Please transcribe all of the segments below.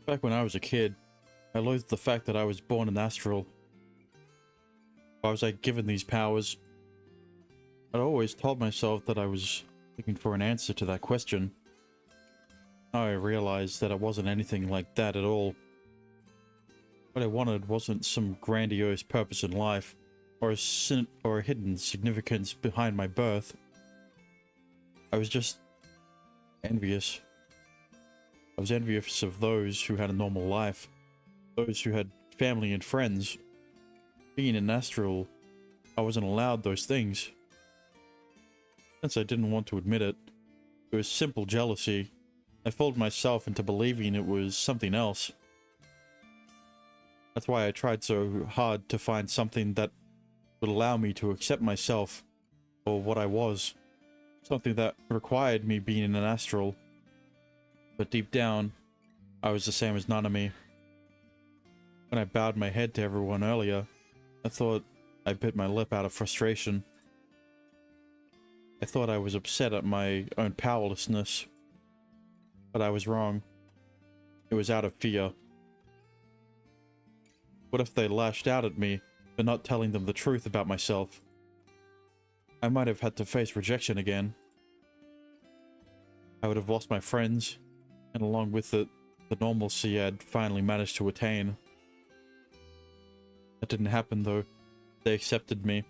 Back when I was a kid, I loathed the fact that I was born an astral. Why was I given these powers? I'd always told myself that I was looking for an answer to that question. Now I realized that it wasn't anything like that at all. What I wanted wasn't some grandiose purpose in life, or a hidden significance behind my birth. I was just envious. I was envious of those who had a normal life, those who had family and friends. Being an astral, I wasn't allowed those things. Since I didn't want to admit it, it was simple jealousy. I fooled myself into believing it was something else. That's why I tried so hard to find something that would allow me to accept myself for what I was. Something that required me being an astral. But deep down, I was the same as Nanami. When I bowed my head to everyone earlier, I thought I bit my lip out of frustration. I thought I was upset at my own powerlessness. But I was wrong. It was out of fear. What if they lashed out at me for not telling them the truth about myself? I might have had to face rejection again. I would have lost my friends, and along with it, the normalcy I'd finally managed to attain. That didn't happen though. They accepted me.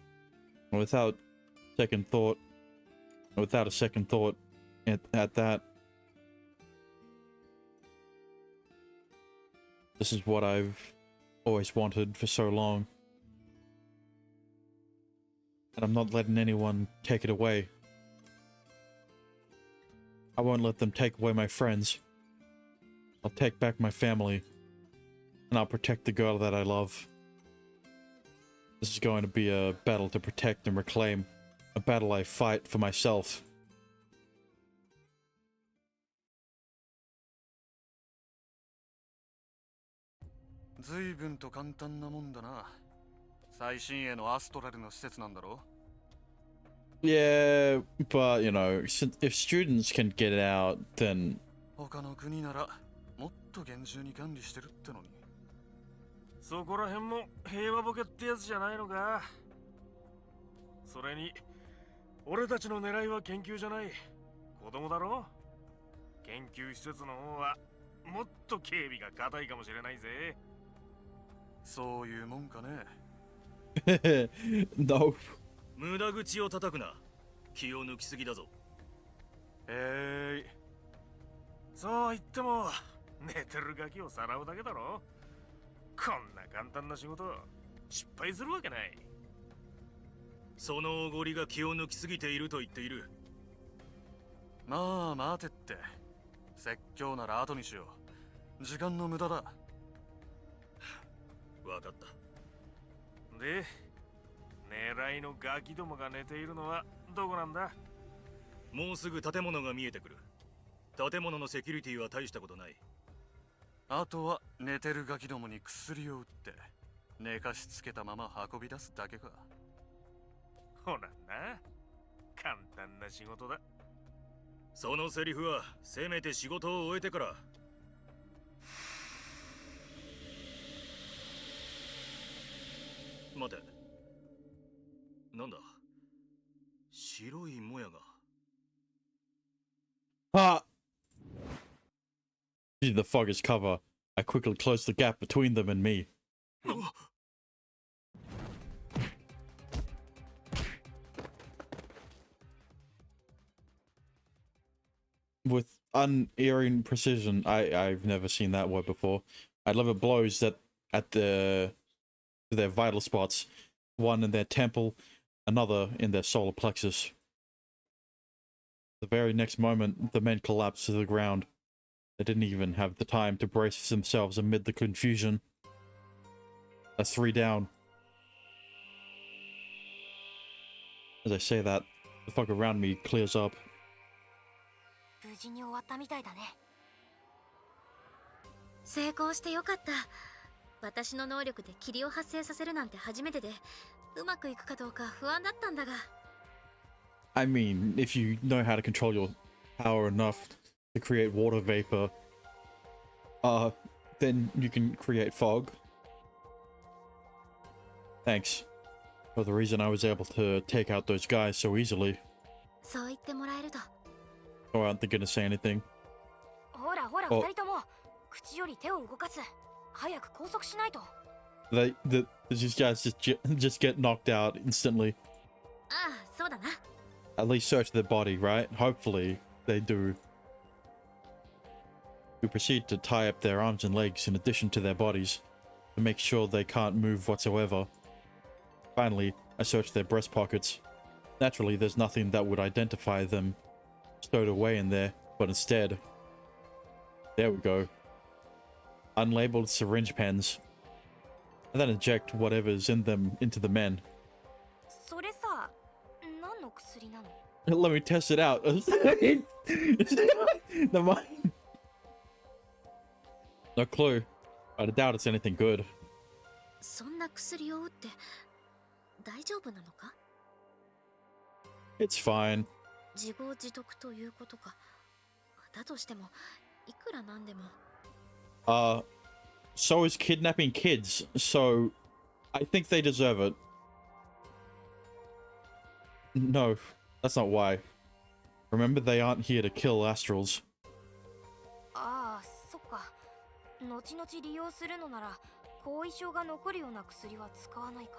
Without a second thought at that. This is what I've always wanted for so long. And I'm not letting anyone take it away. I won't let them take away my friends. I'll take back my family. And I'll protect the girl that I love. This is going to be a battle to protect and reclaim. A battle I fight for myself. Yeah, but you know, if students can get out, then 他の国ならもっと厳重に管理してるってのに。そこら辺も平和ボケってやつじゃないのか。それに俺たちの狙いは研究じゃない子供だろ。研究施設の方はもっと警備が固いかもしれないぜ。そういうもんかね。no. 無駄口を叩くな。気を抜きすぎだぞ。そう言っても寝てるガキをさらうだけだろ。こんな簡単な仕事失敗するわけない。そのおごりが気を抜きすぎていると言っている。まあ待てって。説教なら後にしよう。時間の無駄だ。わかった。で、狙いのガキどもが寝ているのはどこなんだ？もうすぐ建物が見えてくる。建物のセキュリティは大したことない。あとは寝てるガキどもに薬を打って寝かしつけたまま運び出すだけか。ほらな、簡単な仕事だ。そのセリフはせめて仕事を終えてから。待て。なんだ。白いもやが。Ah! See the fog is cover. I quickly closed the gap between them and me. With unerring precision, I've never seen that word before. I love it blows that at their vital spots. One in their temple, another in their solar plexus. The very next moment, the men collapsed to the ground. They didn't even have the time to brace themselves amid the confusion. That's 3 down. As I say that, the fog around me clears up. 無事に終わったみたいだね。成功してよかった。私の能力で霧を発生させるなんて初めてで、うまくいくかどうか不安だったんだが。I mean, if you know how to control your power enough to create water vapor, then you can create fog. Thanks for the reason I was able to take out those guys so easily. そう言ってもらえると。 Oh, aren't they gonna say anything? ほらほら、お二人とも口より手を動かす。早く拘束しないと。These guys just get knocked out instantly. ああ、そうだな。 At least search their body, right? Hopefully they do. We proceed to tie up their arms and legs in addition to their bodies to make sure they can't move whatsoever. Finally, I search their breast pockets. Naturally, there's nothing that would identify them stowed away in there, but instead... There we go. Unlabeled syringe pens. And then inject whatever's in them into the men. それさ、何の薬なの？ Let me test it out. Never mind. No clue. I doubt it's anything good. そんな薬を打って大丈夫なのか？ It's fine. 自業自得ということか。だとしても、いくらなんでも。So is kidnapping kids, so I think they deserve it. No, that's not why. Remember, they aren't here to kill astrals. ああ、そっか。後々利用するのなら、後遺症が残るような薬は使わないか。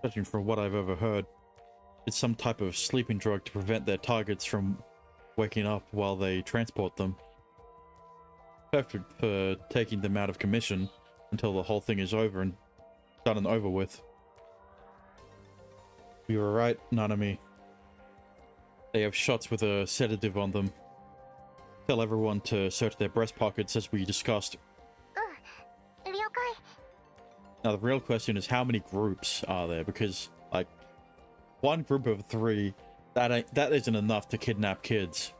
Judging from what I've overheard, it's some type of sleeping drug to prevent their targets from waking up while they transport them. Perfect for taking them out of commission until the whole thing is over and done and over with. You were right, Nanami. They have shots with a sedative on them. Tell everyone to search their breast pockets as we discussed. 了解。 Now the real question is how many groups are there? Because like one group of 3, that isn't enough to kidnap kids.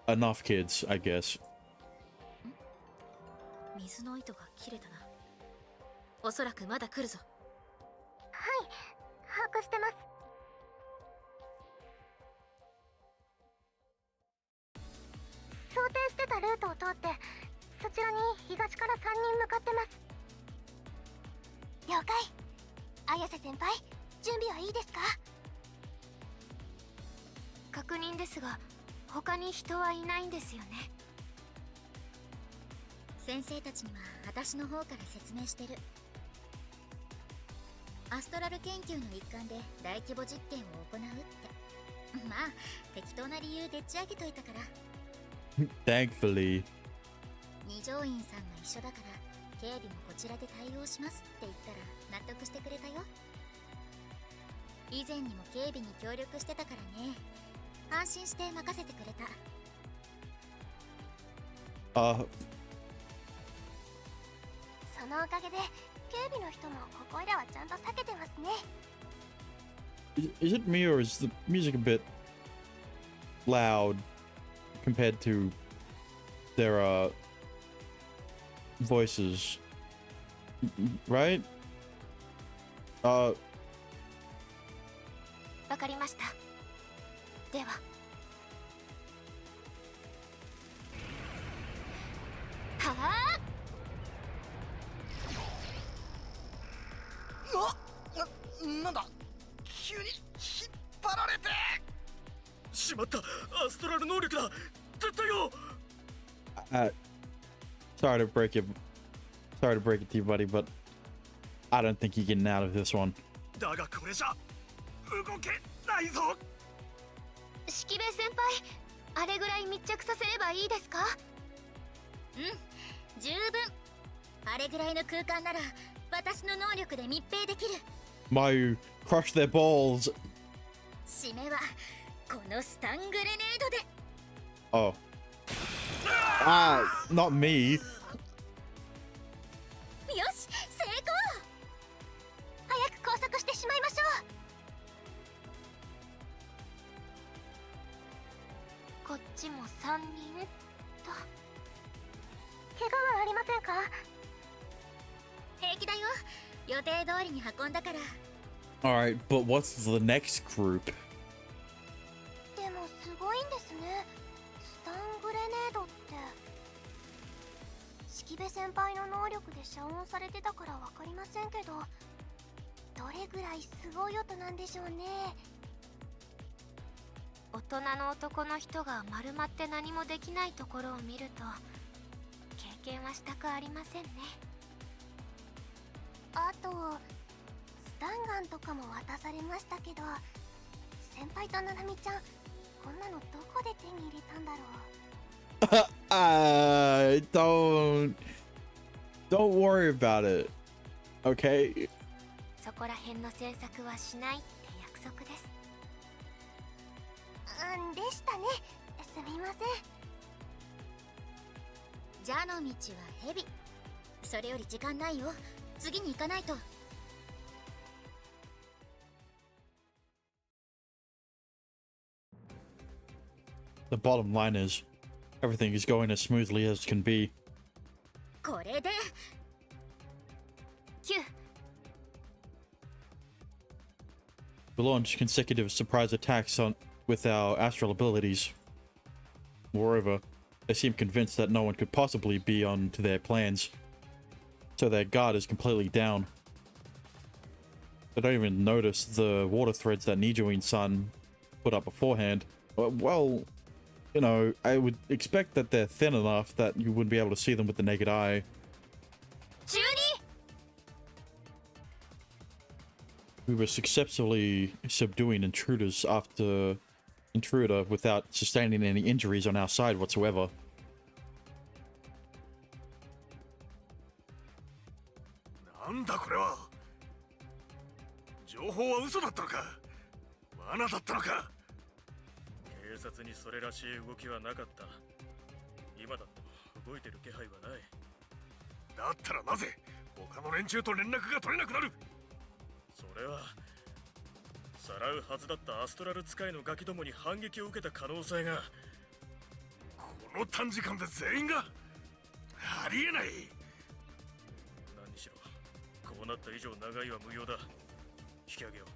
Enough kids, I guess. 水の糸が切れたな。おそらくまだ来るぞ。はい、把握してます。想定してたルートを通って、そちらに東から3人向かってます。了解。綾瀬先輩、準備はいいですか？確認ですが、他に人はいないんですよね。先生たちには私の方から説明してる。アストラル研究の一環で大規模実験を行うって。まあ適当な理由でっち上げといたから。Thankfully. 二条院さんが一緒だから警備もこちらで対応しますって言ったら納得してくれたよ。以前にも警備に協力してたからね。安心して任せてくれた。そのおかげで警備の人もここいらはちゃんと避けてますね。Is it me or is the music a bit loud compared to their voices? Right? わかりました。では。はあ。なんだ急に引っ張られてしまった。アストラル能力だ。絶対よ。Sorry to break it to you, buddy, but I don't think you're getting out of this one. だがこれじゃ動けないぞ。式部先輩、あれぐらい密着させればいいですか？うん、十分。あれぐらいの空間なら私の能力で密閉できる。Mayu, crush their balls. 締めはこのスタングレネードで。Oh. Not me. よし、成功。早く拘束してしまいましょう。こっちも3人と。怪我はありませんか？平気だよ。予定通りに運んだから。Alright, but what's the next group? でもすごいんですね。スタングレネードって、式部先輩の能力で遮音されてたからわかりませんけど、どれぐらいすごい音なんでしょうね。大人の男の人が丸まって何もできないところを見ると経験はしたくありませんね。あとスタンガンとかも渡されましたけど、先輩とナナミちゃん、こんなのどこで手に入れたんだろう。Don't worry about it. Okay? そこら辺の詮索はしないって約束です。でしたね。すみません。じゃの道は蛇。それより時間ないよ。次に行かないと。The bottom line is, everything is going as smoothly as can be. これで9。We launch consecutive surprise attacks with our astral abilities. Moreover, they seem convinced that no one could possibly be onto their plans, so their guard is completely down. They don't even notice the water threads that Nijuin-san put up beforehand. Well, you know, I would expect that they're thin enough that you wouldn't be able to see them with the naked eye. 12。We were successfully subduing intruders after intruder without sustaining any injuries on our side whatsoever. なんだこれは。情報は嘘だったのか。罠だったのか。警察にそれらしい動きはなかった。今だっても動いてる気配はない。だったらなぜ他の連中と連絡が取れなくなる。それはさらうはずだったアストラル使いのガキどもに反撃を受けた可能性が、この短時間で全員が。ありえない。何にしろこうなった以上長いは無用だ。引き上げよう。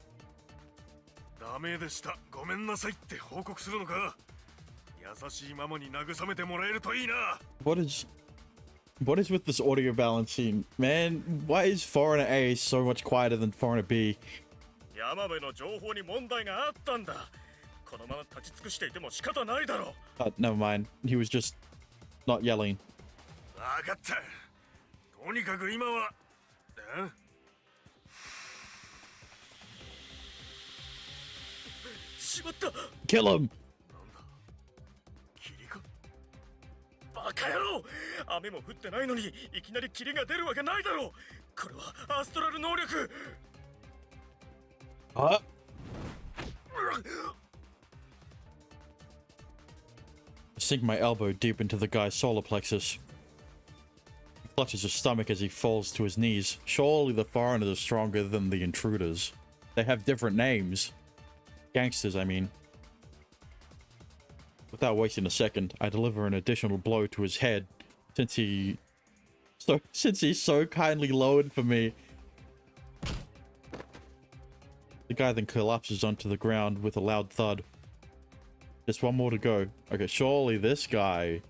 ダメでした、ごめんなさいって報告するのか。優しいママに慰めてもらえるといいな。What is with this audio balancing? Man, why is foreigner A so much quieter than foreigner B? 山部の情報に問題があったんだ。このまま立ち尽くしていても仕方ないだろう。Never mind. He was just not yelling. わかった。とにかく今は。しまった。Kill him! なんだ。霧か。バカ野郎。雨も降ってないのにいきなり霧が出るわけないだろう。これはアストラル能力。Huh? I sink my elbow deep into the guy's solar plexus. He clutches his stomach as he falls to his knees. Surely the foreigners are stronger than the intruders. They have different names. Gangsters, I mean. Without wasting a second, I deliver an additional blow to his head, since he's so kindly lowered for me. The guy then collapses onto the ground with a loud thud. Just one more to go. Okay, surely this guy...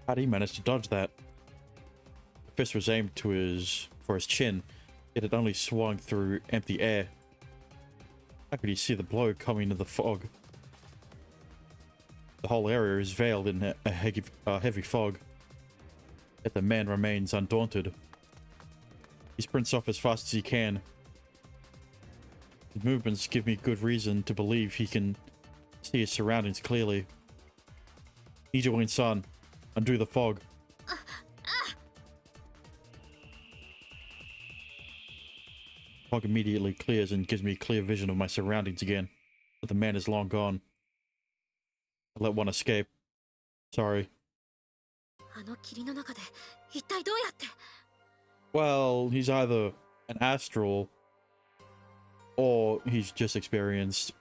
How'd he manage to dodge that? The fist was aimed for his chin, yet it only swung through empty air. How could he see the blow coming in the fog? The whole area is veiled in a heavy fog. Yet the man remains undaunted. He sprints off as fast as he can. His movements give me good reason to believe he can see his surroundings clearly. Nijuin-san, undo the fog. Fog immediately clears and gives me clear vision of my surroundings again, but the man is long gone. I let one escape. Sorry. あの霧の中で一体どうやって。 Well, he's either an astral or he's just experienced.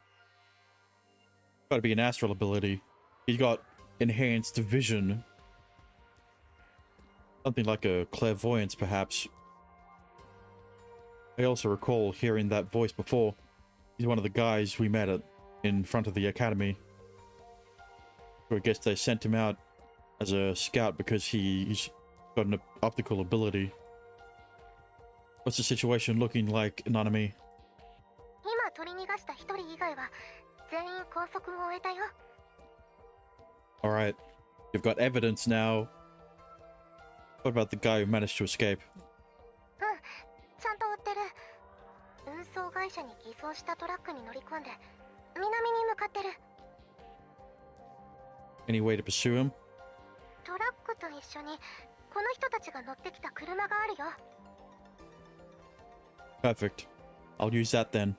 Gotta be an astral ability. He's got enhanced vision. Something like a clairvoyance, perhaps. I also recall hearing that voice before. He's one of the guys we met at in front of the academy. So I guess they sent him out as a scout because he's got an optical ability. What's the situation looking like, Nanami? 今取り逃がした一人以外は全員拘束を終えたよ。 Alright, you've got evidence now. What about the guy who managed to escape? ちゃんと追ってる。運送会社に偽装したトラックに乗り込んで南に向かってる。 Any way to pursue him? トラックと一緒にこの人たちが乗ってきた車があるよ。 Perfect. I'll use that then.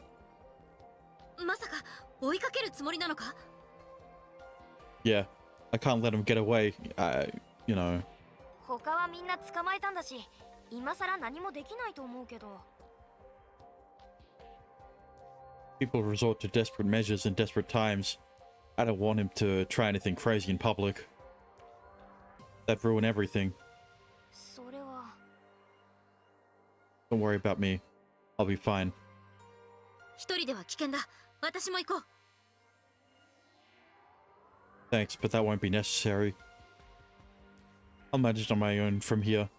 まさか追いかけるつもりなのか？ Yeah, I can't let him get away. You know. 他はみんな捕まえたんだし、今さら何もできないと思うけど。 People resort to desperate measures in desperate times. I don't want him to try anything crazy in public. That'd ruin everything. それは。 Don't worry about me. I'll be fine. 一人では危険だ。私も行こう。 Thanks, but that won't be necessary. I'll manage on my own from here.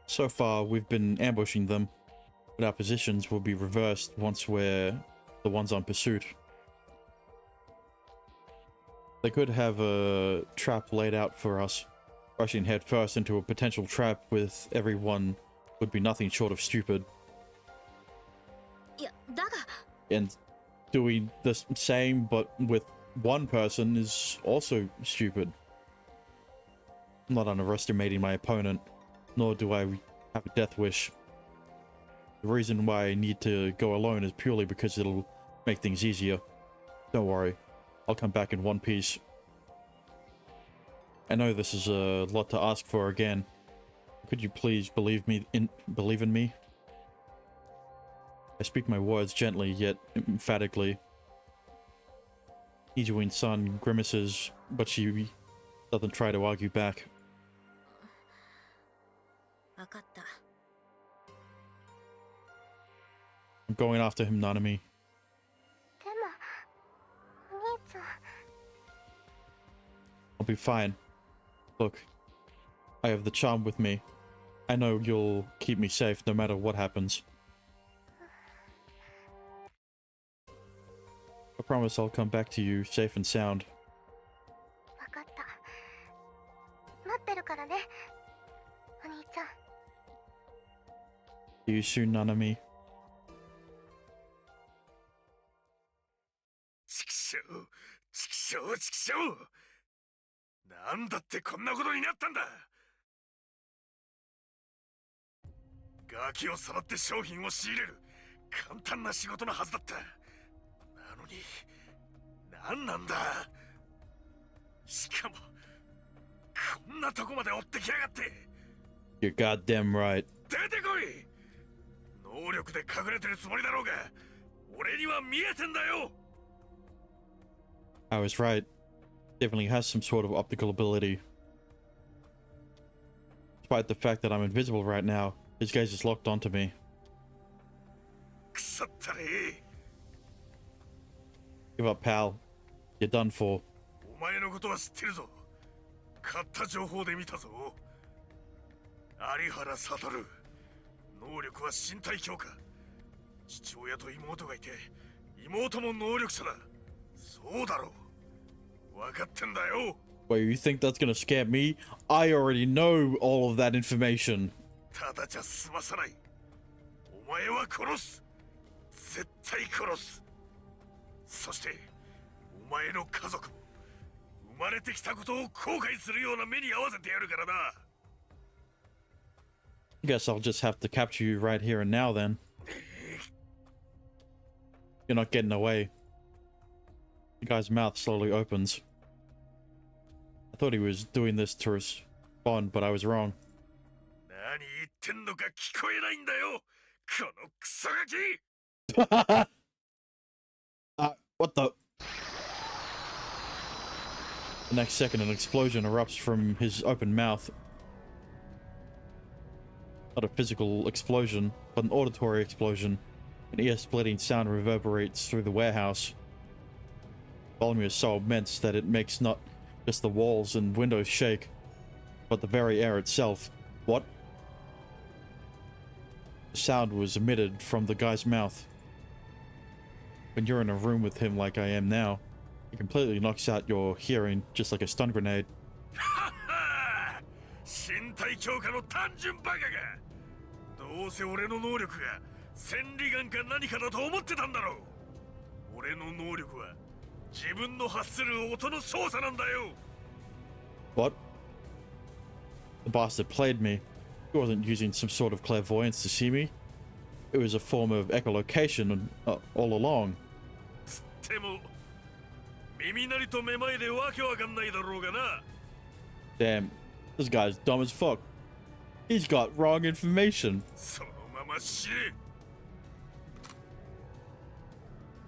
So far, we've been ambushing them, but our positions will be reversed once we're the ones on pursuit. They could have a trap laid out for us. Rushing headfirst into a potential trap with everyone would be nothing short of stupid. いや、だが。 And doing the same but with one person is also stupid. I'm not underestimating my opponent, nor do I have a death wish. The reason why I need to go alone is purely because it'll make things easier. Don't worry, I'll come back in one piece. I know this is a lot to ask for again. Could you please believe in me? I speak my words gently yet emphatically. Ijuin-san grimaces, but she doesn't try to argue back. 分かった。 I'm going after him, Nanami. でもお兄ちゃん。 I'll be fine. Look, I have the charm with me. I know you'll keep me safe no matter what happens. I promise I'll come back to you safe and sound. 分かった。待ってるからね、お兄ちゃん。 See you soon, Nanami. ちくしょう、ちくしょう、ちくしょう。なんだってこんなことになったんだ。ガキをさらって商品を仕入れる簡単な仕事のはずだった。なのに、なんなんだ。しかも、こんなとこまで追ってきやがって。You're goddamn right. 出てこい。能力で隠れてるつもりだろうが、俺には見えてんだよ。I was right. Definitely has some sort of optical ability. Despite the fact that I'm invisible right now, his gaze is locked onto me. くそったれ。 Give up, pal. You're done for. お前のことは知ってるぞ。買った情報で見たぞ。有原悟。能力は身体強化。父親と妹がいて、妹も能力者だ。そうだろう。分かってんだよ。 Wait, you think that's gonna scare me? I already know all of that information. ただじゃ済まさない。お前は殺す。絶対殺す。そして、お前の家族も生まれてきたことを後悔するような目に遭わせてやるからな。Guess I'll just have to capture you right here and now then. You're not getting away. The guy's mouth slowly opens. I thought he was doing this to respond, but I was wrong. 何言ってんのか聞こえないんだよ。このクソガキ。What the? The next second, an explosion erupts from his open mouth. Not a physical explosion, but an auditory explosion. An ear-splitting sound reverberates through the warehouse. The volume is so immense that it makes not just the walls and windows shake, but the very air itself. What? The sound was emitted from the guy's mouth. When you're in a room with him like I am now, it completely knocks out your hearing just like a stun grenade. 身体強化の単純バカがどうせ俺の能力が千里眼か何かだと思ってたんだろう。俺の能力は自分の発する音の操作なんだよ。 What? The bastard played me. He wasn't using some sort of clairvoyance to see me. It was a form of echolocation all along. つっても耳鳴りとめまいでわけわかんないだろうがな。 Damn, this guy's dumb as fuck. He's got wrong information. そのまま死ね。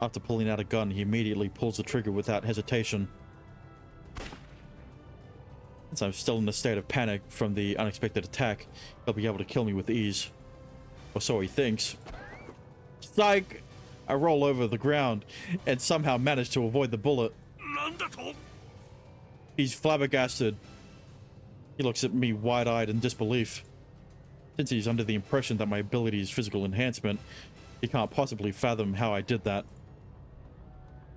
After pulling out a gun, he immediately pulls the trigger without hesitation. Since I'm still in a state of panic from the unexpected attack, he'll be able to kill me with ease. Or so he thinks. Psych! I roll over the ground and somehow manage to avoid the bullet. なんだと？ He's flabbergasted. He looks at me wide-eyed in disbelief. Since he's under the impression that my ability is physical enhancement, he can't possibly fathom how I did that.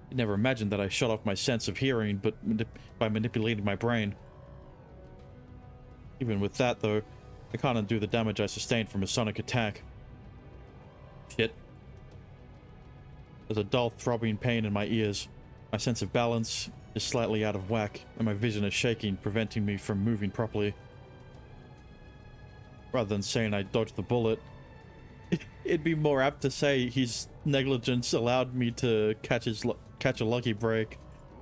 He never imagined that I shut off my sense of hearing but by manipulating my brain. Even with that, though, I can't undo the damage I sustained from a sonic attack. Shit. There's a dull throbbing pain in my ears. My sense of balance is slightly out of whack, and my vision is shaking, preventing me from moving properly. Rather than saying I dodged the bullet, it'd be more apt to say his negligence allowed me to catch a lucky break.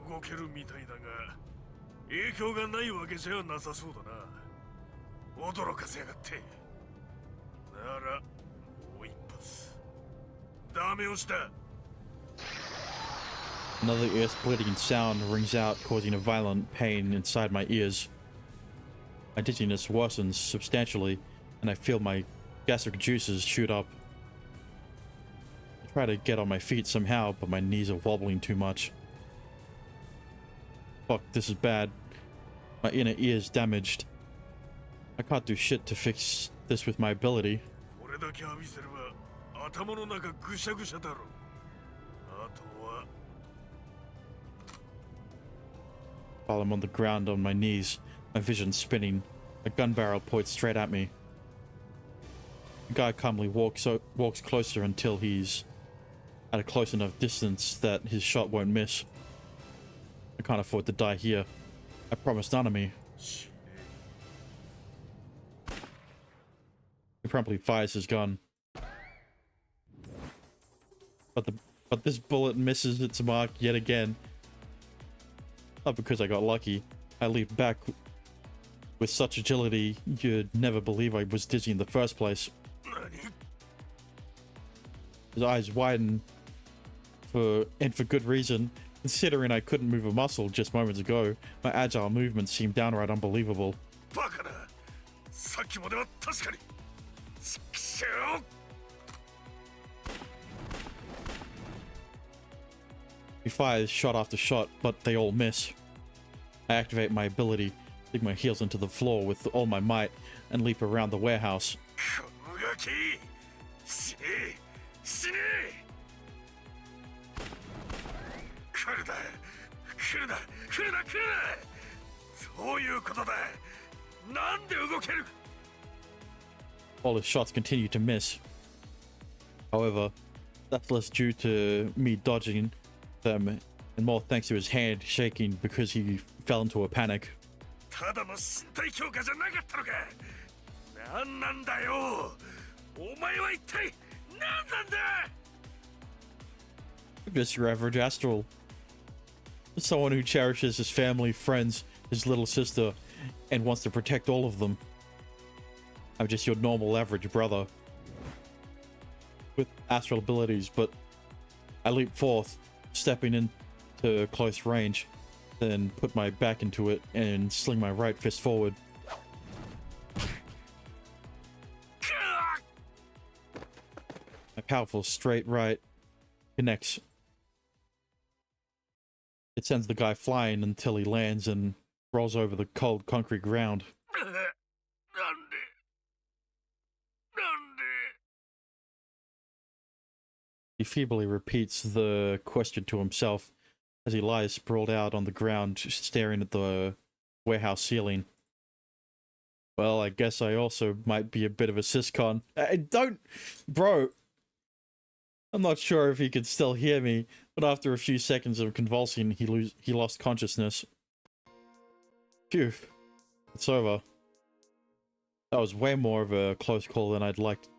動けるみたいだが影響がないわけじゃなさそうだな。驚かせやがって。ならもう一発ダメ押しだ。 Another ear-splitting sound rings out, causing a violent pain inside my ears. My dizziness worsens substantially, and I feel my gastric juices shoot up. I try to get on my feet somehow, but my knees are wobbling too much. Fuck, this is bad. My inner ear is damaged. I can't do shit to fix this with my ability. これだけ浴びせれば頭の中ぐしゃぐしゃだろ。あとは While I'm on the ground on my knees, my vision spinning, a gun barrel points straight at me. The guy calmly walks closer until he's at a close enough distance that his shot won't miss. I can't afford to die here. I promised none of me. He promptly fires his gun. But this bullet misses its mark yet again. Not because I got lucky. I leaped back with such agility you'd never believe I was dizzy in the first place. His eyes widen for good reason. Considering I couldn't move a muscle just moments ago, my agile movements seemed downright unbelievable. バカな。さっきまでは確かに。ちくしょう。 He fires shot after shot, but they all miss. I activate my ability, dig my heels into the floor with all my might, and leap around the warehouse. このガキ死ねえ死ねえ。来るな来るな来るな来るな。そういうことだ。なんで動ける。 All his shots continue to miss. However, that's less due to me dodging them and more thanks to his hand shaking because he fell into a panic. ただの身体強化じゃなかったのか。なんなんだよ。お前は一体何なんだ。 Just your average astral. Someone who cherishes his family, friends, his little sister, and wants to protect all of them. I'm just your normal average brother. With astral abilities, but I leap forth, stepping into close range, then put my back into it and sling my right fist forward. My A powerful straight right connects. It sends the guy flying until he lands and rolls over the cold concrete ground. He feebly repeats the question to himself as he lies sprawled out on the ground, staring at the warehouse ceiling. Well, I guess I also might be a bit of a syscon. Bro, I'm not sure if he could still hear me, but after a few seconds of convulsing, he lost consciousness. Phew, it's over. That was way more of a close call than I'd liked,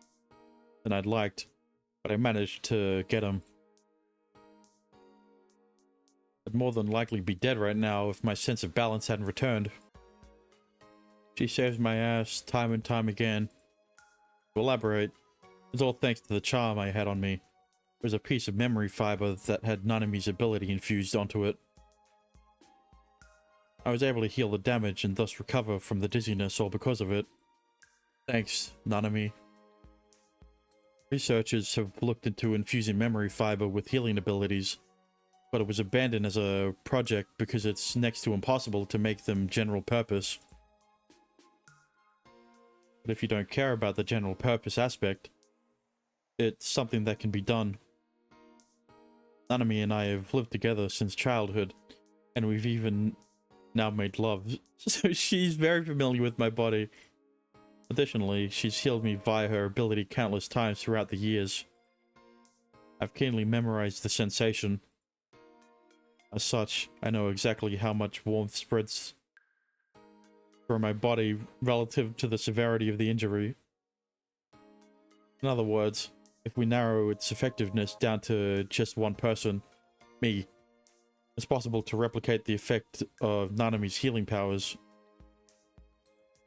but I managed to get him. I'd more than likely be dead right now if my sense of balance hadn't returned. She saves my ass time and time again. To elaborate, it's all thanks to the charm I had on me. It was a piece of memory fiber that had Nanami's ability infused onto it. I was able to heal the damage and thus recover from the dizziness all because of it. Thanks, Nanami. Researchers have looked into infusing memory fiber with healing abilities, but it was abandoned as a project because it's next to impossible to make them general purpose. But if you don't care about the general purpose aspect, it's something that can be done. Nanami and I have lived together since childhood, and we've even now made love, so she's very familiar with my body. Additionally, she's healed me via her ability countless times throughout the years. I've keenly memorized the sensation. As such, I know exactly how much warmth spreads through my body relative to the severity of the injury. In other words, if we narrow its effectiveness down to just one person, me, it's possible to replicate the effect of Nanami's healing powers.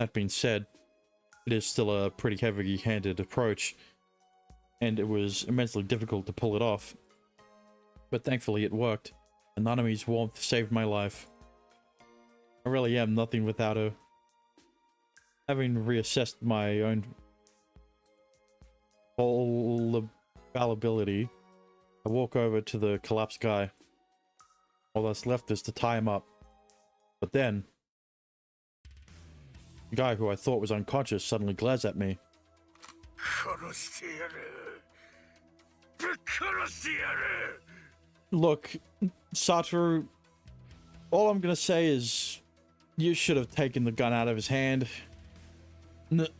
That being said, it is still a pretty heavy-handed approach, and it was immensely difficult to pull it off. But thankfully it worked, and Nanami's warmth saved my life. I really am nothing without her. Having reassessed my own fallibility, I walk over to the collapsed guy. All that's left is to tie him up. But then, the guy who I thought was unconscious suddenly glares at me. Look, Satoru, all I'm gonna say is you should have taken the gun out of his hand. The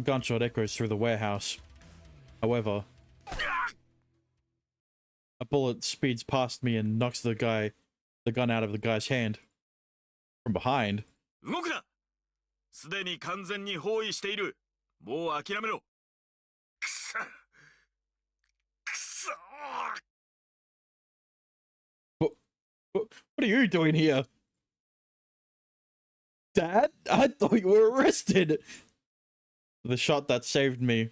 gunshot echoes through the warehouse. However, a bullet speeds past me and knocks the gun out of the guy's hand. From behind. 動くな。すでに完全に包囲している。もう諦めろ。くそ。くそ。What are you doing here? Dad? I thought you were arrested! The shot that saved me.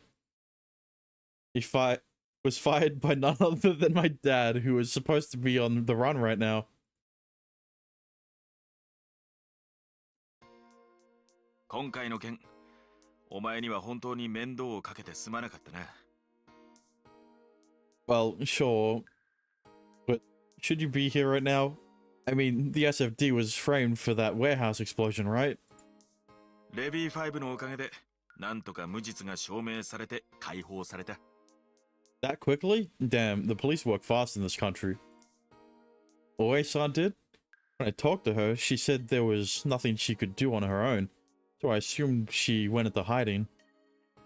Was fired by none other than my dad, who is supposed to be on the run right now. Well, sure. But should you be here right now? I mean, the SFD was framed for that warehouse explosion, right? Levy 5のおかげで、なんとか無実が証明されて解放された。That quickly? Damn, the police work fast in this country. Oe-san did? When I talked to her, she said there was nothing she could do on her own, so I assumed she went into hiding.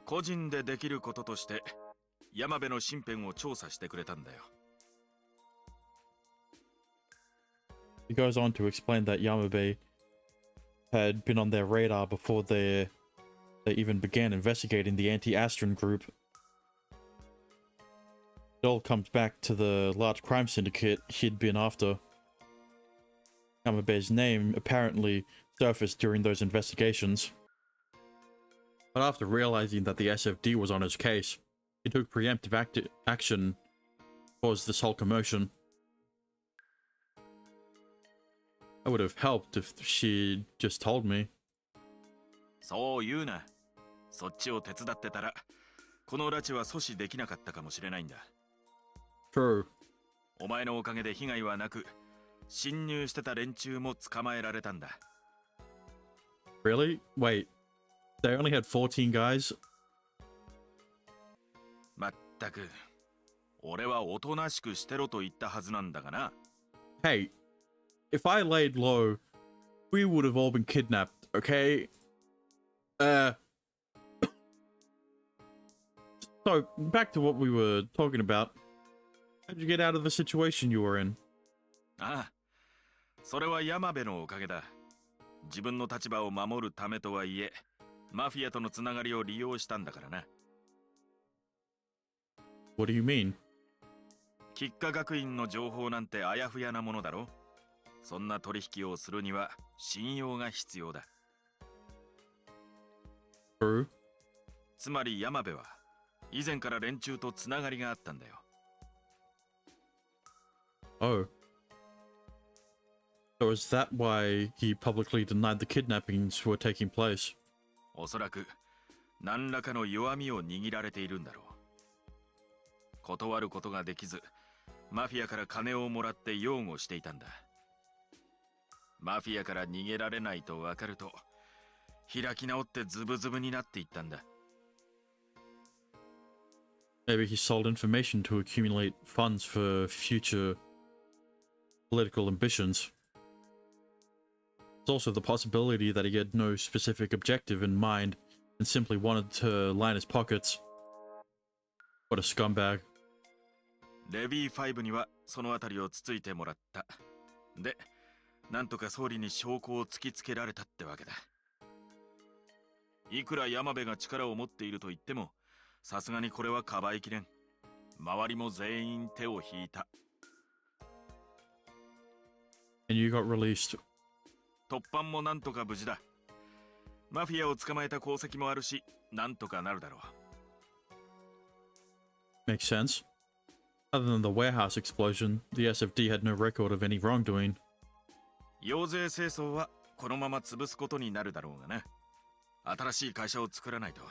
個人でできることとして、山辺の身辺を調査してくれたんだよ。He goes on to explain that Yamabe had been on their radar before they even began investigating the anti-Astron group. It all comes back to the large crime syndicate he'd been after. Yamabe's name apparently surfaced during those investigations. But after realizing that the SFD was on his case, he took preemptive action, caused this whole commotion. I would have helped if she'd just told me. そう言うな。そっちを手伝ってたらこの拉致は阻止できなかったかもしれないんだ。 True. お前のおかげで被害はなく、侵入してた連中も捕まえられたんだ。 Really? Wait. They only had 14 guys? まったく俺はおとなしくしてろと言ったはずなんだがな。 Hey, if I laid low, we would have all been kidnapped, okay? So, back to what we were talking about. How'd you get out of the situation you were in? ああ、それは山部のおかげだ。自分の立場を守るためとはいえ、マフィアとのつながりを利用したんだからな。 What do you mean? 吉華学院の情報なんてあやふやなものだろ。そんな取引をするには信用が必要だ。 True. つまり山部は以前から連中とつながりがあったんだよ。 Oh. So is that why he publicly denied the kidnappings were taking place? おそらく何らかの弱みを握られているんだろう。断ることができず、マフィアから金をもらって擁護していたんだ。マフィアから逃げられないと分かると、開き直ってズブズブになっていったんだ。 Maybe he sold information to accumulate funds for future political ambitions. There's also the possibility that he had no specific objective in mind and simply wanted to line his pockets. What a scumbag. レビー5にはそのあたりをつついてもらった。で、なんとか総理に証拠を突きつけられたってわけだ。いくら山部が力を持っていると言っても、さすがにこれはかばいきれん。周りも全員手を引いた。 And you got released. 突破もなんとか無事だ。マフィアを捕まえた功績もあるし、なんとかなるだろう。 Makes sense. Other than the warehouse explosion, the SFD had no record of any wrongdoing. 洋税清掃はこのまま潰すことになるだろうがな。新しい会社を作らないと。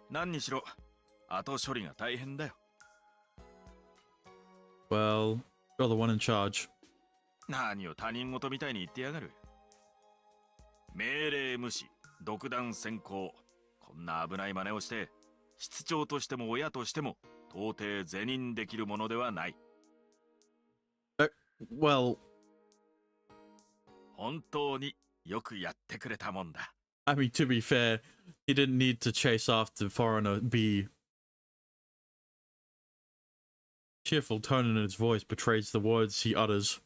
何にしろ、後処理が大変だよ。 Well, you're the one in charge. 何を他人事みたいに言ってやがる。命令無視、独断専行。こんな危ない真似をして、室長としても親としても、到底是認できるものではない。Well, 本当によくやってくれたもんだ。 I mean, to be fair, he didn't need to chase after Foreigner B. Cheerful tone in his voice betrays the words he utters.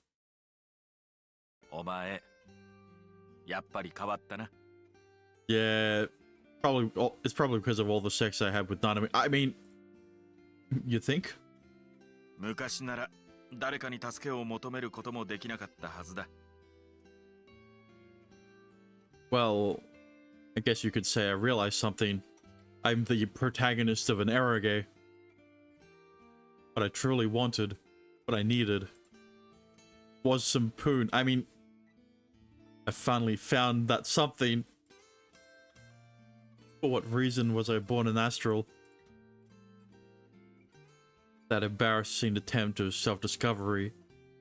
お前、やっぱり変わったな。 Yeah, it's probably because of all the sex I had with Nanami. I mean, you think? 昔なら誰かに助けを求めることもできなかったはずだ。 Well, I guess you could say I realized something. I'm the protagonist of an eroge. What I truly wanted, what I needed, was some poon. I mean, I finally found that something. For what reason was I born an astral? That embarrassing attempt of self-discovery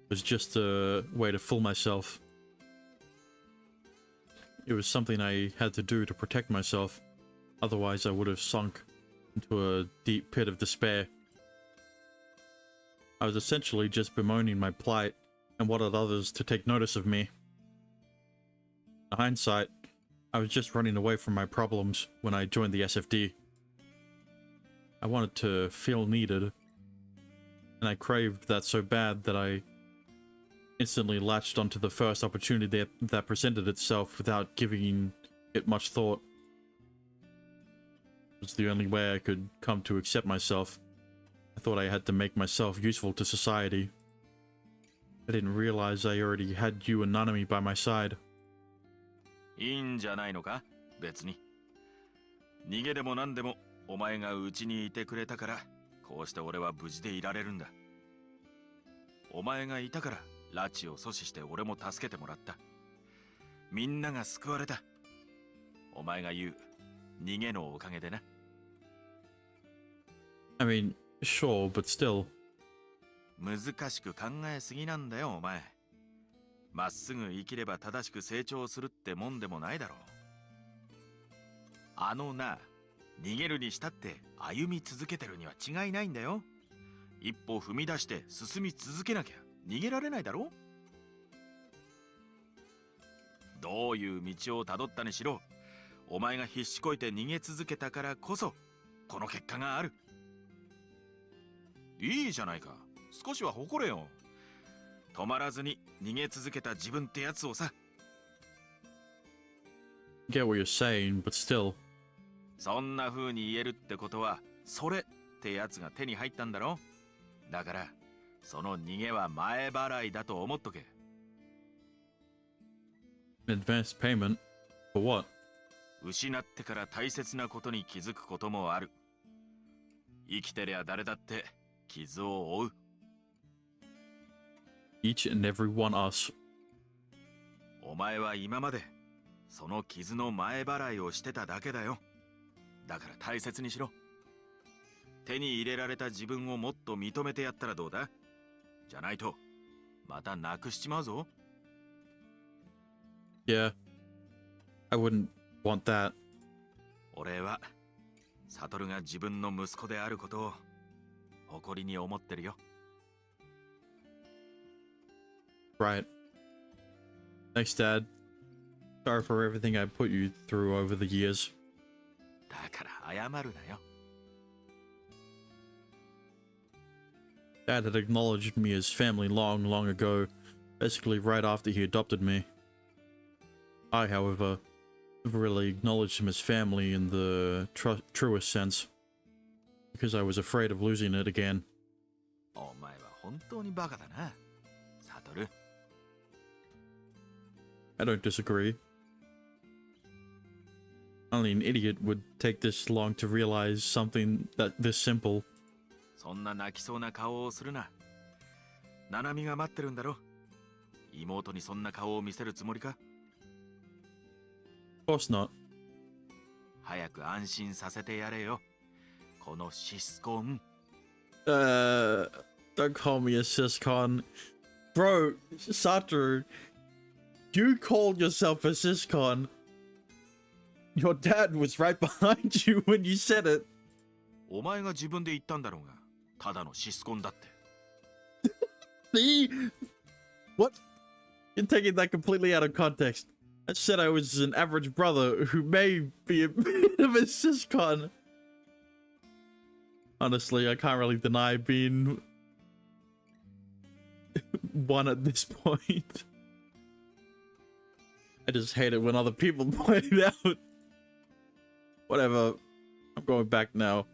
was just a way to fool myself. It was something I had to do to protect myself. Otherwise, I would have sunk into a deep pit of despair. I was essentially just bemoaning my plight and wanted others to take notice of me. In hindsight, I was just running away from my problems when I joined the SFD. I wanted to feel needed, and I craved that so bad that I instantly latched onto the first opportunity that presented itself without giving it much thought. It was the only way I could come to accept myself. I thought I had to make myself useful to society. I didn't realize I already had you and Nanami by my side. いいんじゃないのか、別に。逃げでも何でもお前がうちにいてくれたから、こうして俺は無事でいられるんだ。お前がいたから拉致を阻止して俺も助けてもらった。みんなが救われた。お前が言う逃げのおかげでな。I mean, sure, but still. 難しく考えすぎなんだよお前。まっすぐ生きれば正しく成長するってもんでもないだろう。あのな、逃げるにしたって歩み続けてるには違いないんだよ。一歩踏み出して進み続けなきゃ逃げられないだろ。どういう道をたどったにしろ、お前が必死こいて逃げ続けたからこそこの結果がある。いいじゃないか、少しは誇れよ。止まらずに逃げ続けた自分ってやつをさ。Get what you're saying, but still. そんな風に言えるってことはそれってやつが手に入ったんだろ。だからその逃げは前払いだと思っとけ。Advanced payment? For what? 失ってから大切なことに気づくこともある。生きてりゃ誰だって傷を負う。Each and every one us. お前は今までその傷の前払いをしてただけだよ。だから大切にしろ。手に入れられた自分をもっと認めてやったらどうだ。じゃないとまたなくしちまうぞ。Yeah. I wouldn't want that. 俺はサトルが自分の息子であることを誇りに思ってるよ。Right. Thanks, Dad. Sorry for everything I put you through over the years. だから謝るなよ。Dad had acknowledged me as family long, long ago, basically right after he adopted me. I, however, never really acknowledged him as family in the truest sense, because I was afraid of losing it again. お前は本当にバカだな、サトル。I don't disagree. Only an idiot would take this long to realize something that this simple. そんな泣きそうな顔をするな。ナナミが待ってるんだろ。妹にそんな顔を見せるつもりか。 Of course not. 早く安心させてやれよ、このシスコン。Don't call me a siscon. Bro, Satoru, you called yourself a siscon. Your dad was right behind you when you said it. お前が自分で言ったんだろうが、ただのシスコンだって。See? What? You're taking that completely out of context. I said I was an average brother who may be a bit of a siscon. Honestly, I can't really deny being one at this point. I just hate it when other people point it out. Whatever. I'm going back now.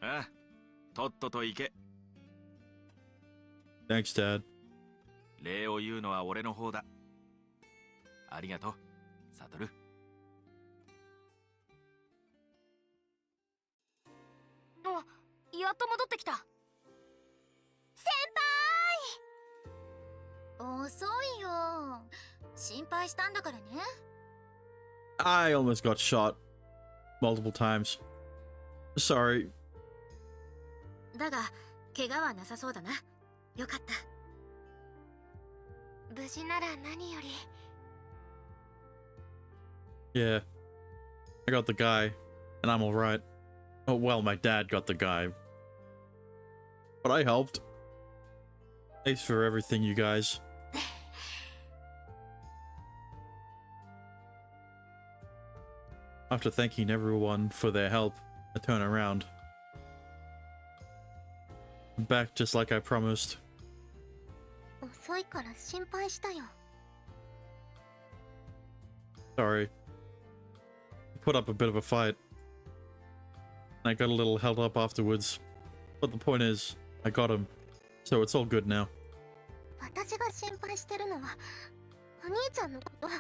ああ、とっとと行け。Thanks, Dad. 礼を言うのは俺の方だ。ありがとう、サトル。お、やっと戻ってきた。先輩。遅いよ。心配したんだからね。I almost got shot multiple times. Sorry. だが怪我はなさそうだな。よかった。無事なら何より。Yeah. I got the guy, and I'm alright. Oh, well, my dad got the guy. But I helped. Thanks for everything, you guys. After thanking everyone for their help, I turn around. I'm back just like I promised. 遅いから心配したよ。Sorry. Put up a bit of a fight. I got a little held up afterwards. But the point is, I got him. So it's all good now. 私が心配してるのはお兄ちゃんのこと。怪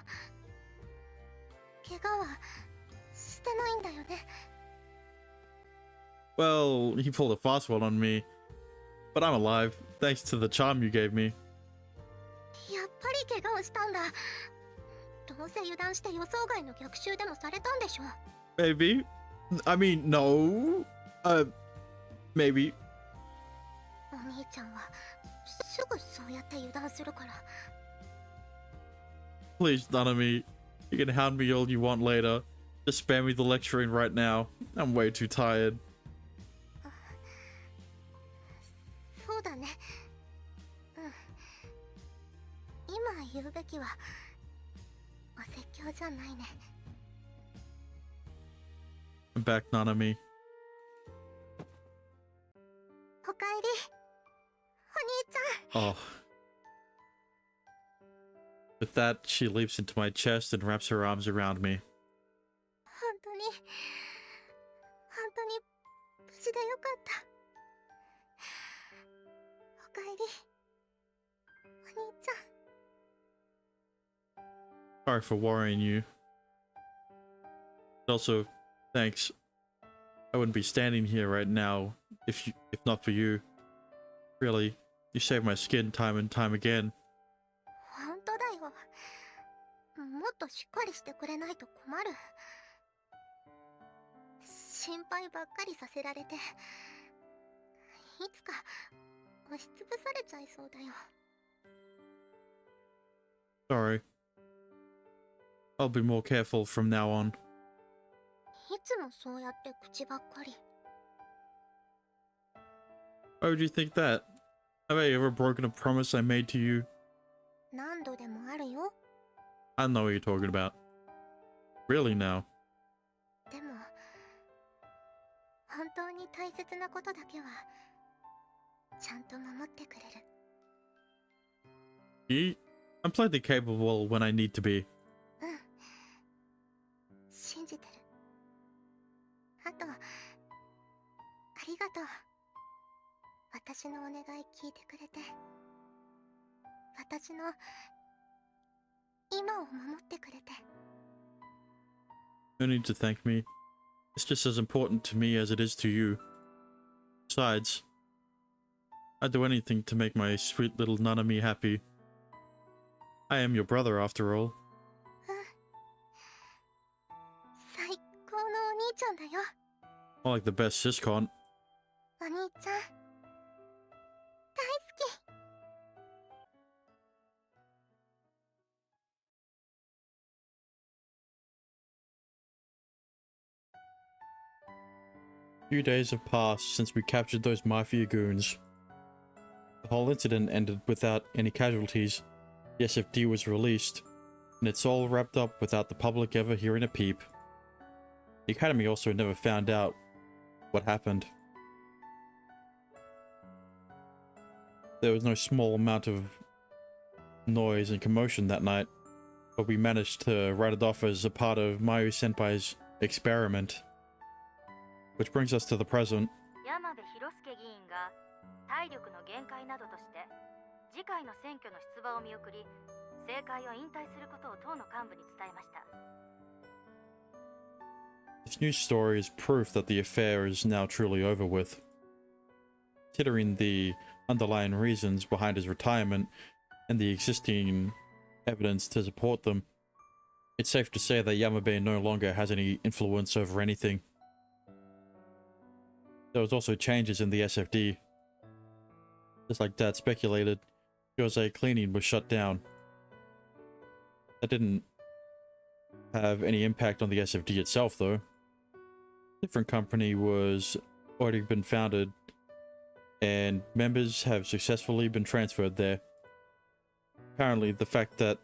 我はしてないんだよね。Well, he pulled a fast one on me. But I'm alive, thanks to the charm you gave me. やっぱり怪我をしたんだ。どうせ油断して予想外の逆襲でもされたんでしょ。Maybe. I mean, no. Maybe. お兄ちゃんはすぐそうやって油断するから。 Please, Nanami. You can hound me all you want later. Just spare me the lecturing right now. I'm way too tired. そうだね。うん。今言うべきはお説教じゃないね。 I'm back, Nanami. おかえり。お兄ちゃん。 Oh. With that, she leaps into my chest and wraps her arms around me. 本当に無事でよかった。おかえり。お兄ちゃん。 Sorry for worrying you. Also, thanks. I wouldn't be standing here right now if not for you. Really, you saved my skin time and time again. 本当だよ。もっとしっかりしてくれないと困る。心配ばっかりさせられて、いつか押しつぶされちゃいそうだよ。 Sorry. I'll be more careful from now on. いつもそうやって口ばっかり。 Why would you think that? Have I ever broken a promise I made to you? 何度でもあるよ。 I know what you're talking about. Really now? でも本当に大切なことだけはちゃんと守ってくれる。 Me? I'm plenty capable when I need to be. うん。信じてる。あとありがとう。私のお願い聞いてくれて、私の今を守ってくれて。 No need to thank me. It's just as important to me as it is to you. Besides, I'd do anything to make my sweet little Nanami happy. I am your brother after all. 最高のお兄ちゃんだよ。 More like the best siscon. お兄ちゃん大好き。 Few days have passed since we captured those mafia goons. The whole incident ended without any casualties. The SFD was released, and it's all wrapped up without the public ever hearing a peep. The Academy also never found out what happened. There was no small amount of noise and commotion that night, but we managed to write it off as a part of Mayu-senpai's experiment. Which brings us to the present. 山部博介議員が体力の限界などとして次回の選挙の出馬を見送り、政界を引退することを党の幹部に伝えました。 This news story is proof that the affair is now truly over with. Considering the underlying reasons behind his retirement and the existing evidence to support them, it's safe to say that Yamabe no longer has any influence over anything. There was also changes in the SFD. Just like Dad speculated, Jose cleaning was shut down. That didn't have any impact on the SFD itself though. Different company was already been founded and members have successfully been transferred there. Apparently the fact that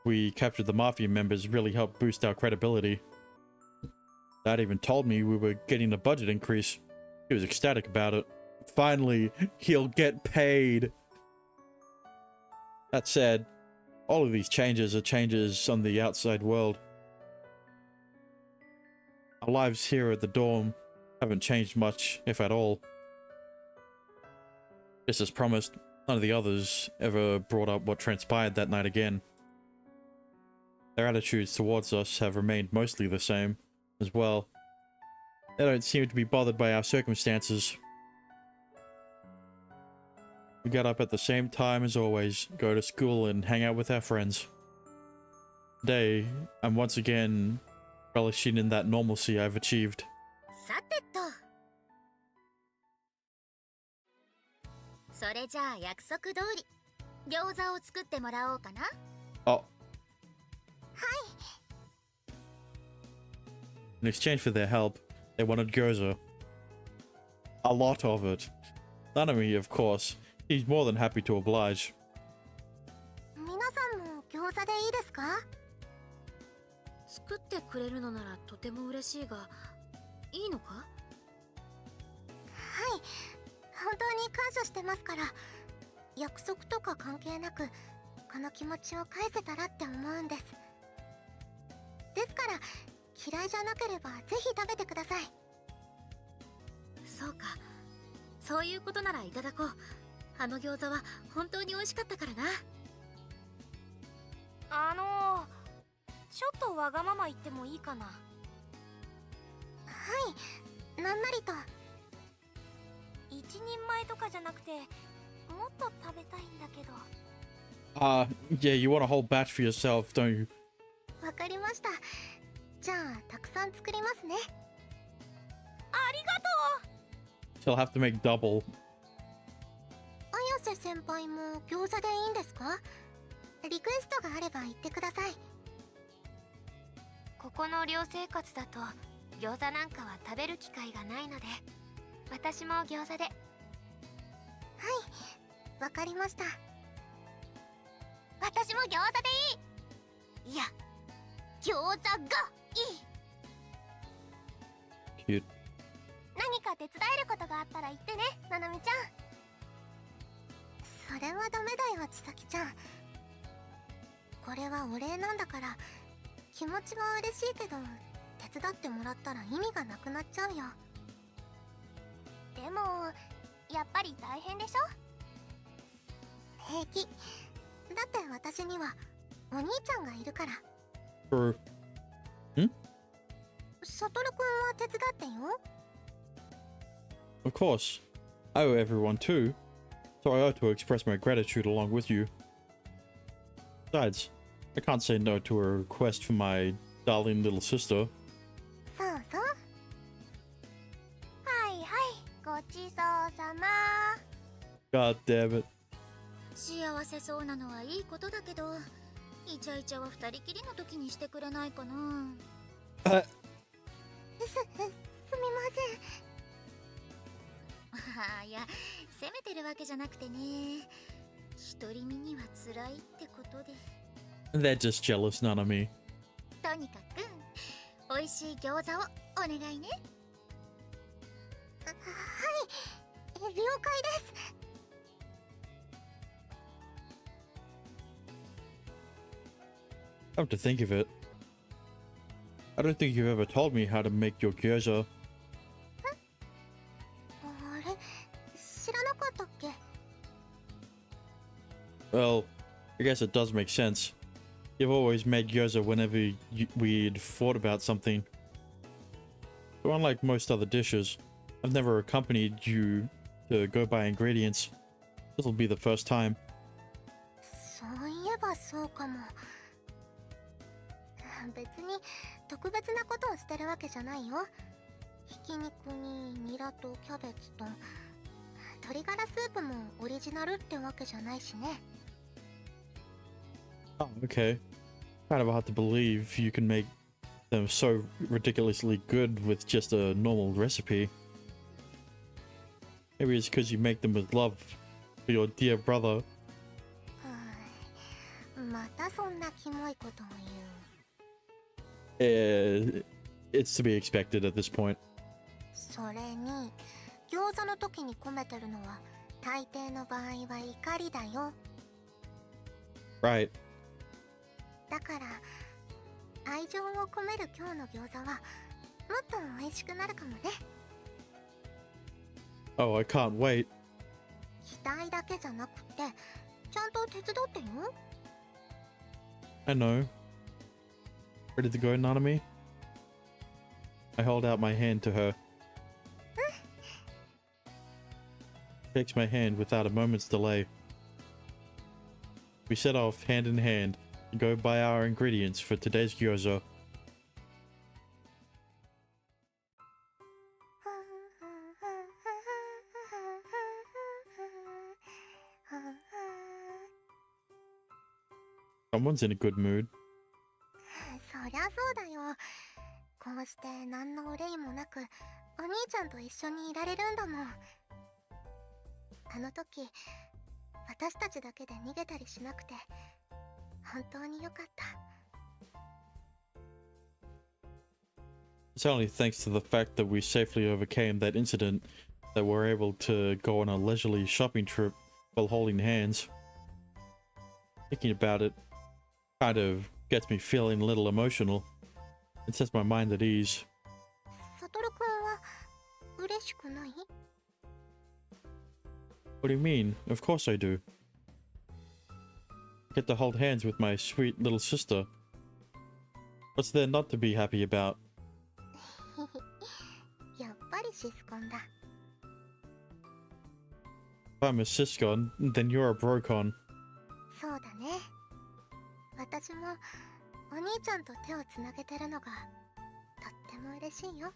we captured the Mafia members really helped boost our credibility. Dad even told me we were getting a budget increase. He was ecstatic about it. Finally, he'll get paid. That said, all of these changes are changes on the outside world. Our lives here at the dorm haven't changed much, if at all. Just as promised, none of the others ever brought up what transpired that night again. Their attitudes towards us have remained mostly the same, as well. They don't seem to be bothered by our circumstances. We get up at the same time as always, go to school and hang out with our friends. Today, I'm once again relishing in that normalcy I've achieved. さてと、それじゃあ約束通り餃子を作ってもらおうかな。 Oh. In exchange for their help, they wanted gyoza. A lot of it. Nanami, of course, he's more than happy to oblige. 皆さんも餃子でいいですか？作ってくれるのならとても嬉しいが、いいのか？はい、本当に感謝してますから、約束とか関係なくこの気持ちを返せたらって思うんです。ですから嫌いじゃなければぜひ食べてください。そうか、そういうことならいただこう。あの餃子は本当に美味しかったからな。ちょっとわがまま言ってもいいかな？はい、なんなりと。一人前とかじゃなくて、もっと食べたいんだけど。Yeah, you want a whole batch for yourself, don't you? わかりました。じゃあたくさん作りますね。ありがとう。 She'll have to make double. 綾瀬先輩も餃子でいいんですか？リクエストがあれば言ってください。ここの寮生活だと餃子なんかは食べる機会がないので、私も餃子で。はい、わかりました。私も餃子でいい。いや、餃子がいい。 Cute. 何か手伝えることがあったら言ってね、ななみちゃん。それはダメだよ、ちさきちゃん。これはお礼なんだから、気持ちは嬉しいけど手伝ってもらったら意味がなくなっちゃうよ。でもやっぱり大変でしょ？平気だって私にはお兄ちゃんがいるから。サトルくんは手伝ってよ。 Of course. I owe everyone too, so I ought to express my gratitude along with you. Besides, I can't say no to a request from my darling little sister. そうそう。はいはい、ごちそうさま。 God damn it. 幸せそうなのはいいことだけど、イチャイチャは二人きりの時にしてくれないかな。すみまあ、いや、責めてるわけじゃなくてね、独り身には辛いってことで。 They're just jealous, Nanami. とにかく美味しい餃子をお願いね。せん。はい、了解です。 Come to think of it, I don't think you've ever told me how to make your gyoza. あれ、知らなかったっけ？ Well, I guess it does make sense. You've always made gyoza whenever we'd thought about something. So unlike most other dishes, I've never accompanied you to go buy ingredients. This'll be the first time. そういえばそうかも。別に特別なことをしてるわけじゃないよ。ひき肉にニラとキャベツと鶏ガラスープもオリジナルってわけじゃないしね。 Oh, okay. Kind of hard to believe you can make them so ridiculously good with just a normal recipe. Maybe it's because you make them with love for your dear brother. またそんなキモいことを言う。 It's to be expected at this point. それに餃子の時に込めてるのは大抵の場合は怒りだよ。 Right. だから愛情を込める今日の餃子はもっと美味しくなるかもね。 Oh, I can't wait. 期待だけじゃなくてちゃんと手伝ってよ。 I know. Ready to go, Nanami? I hold out my hand to her. Takes my hand without a moment's delay. We set off hand in hand to go buy our ingredients for today's gyoza. Someone's in a good mood. そりゃそうだよ。こうして何の憂いもなくお兄ちゃんと一緒にいられるんだもん。あの時私たちだけで逃げたりしなくて本当によかった。 It's only thanks to the fact that we safely overcame that incident that we're able to go on a leisurely shopping trip while holding hands. Thinking about it kind of gets me feeling a little emotional. It sets my mind at ease. サトルくんは嬉しくない？ What do you mean? Of course I do. I get to hold hands with my sweet little sister. What's there not to be happy about? やっぱりシスコンだ。 If I'm a Siscon, then you're a Brocon. そうだね。私もお兄ちゃんと手をつなげてるのがとっても嬉しいよ。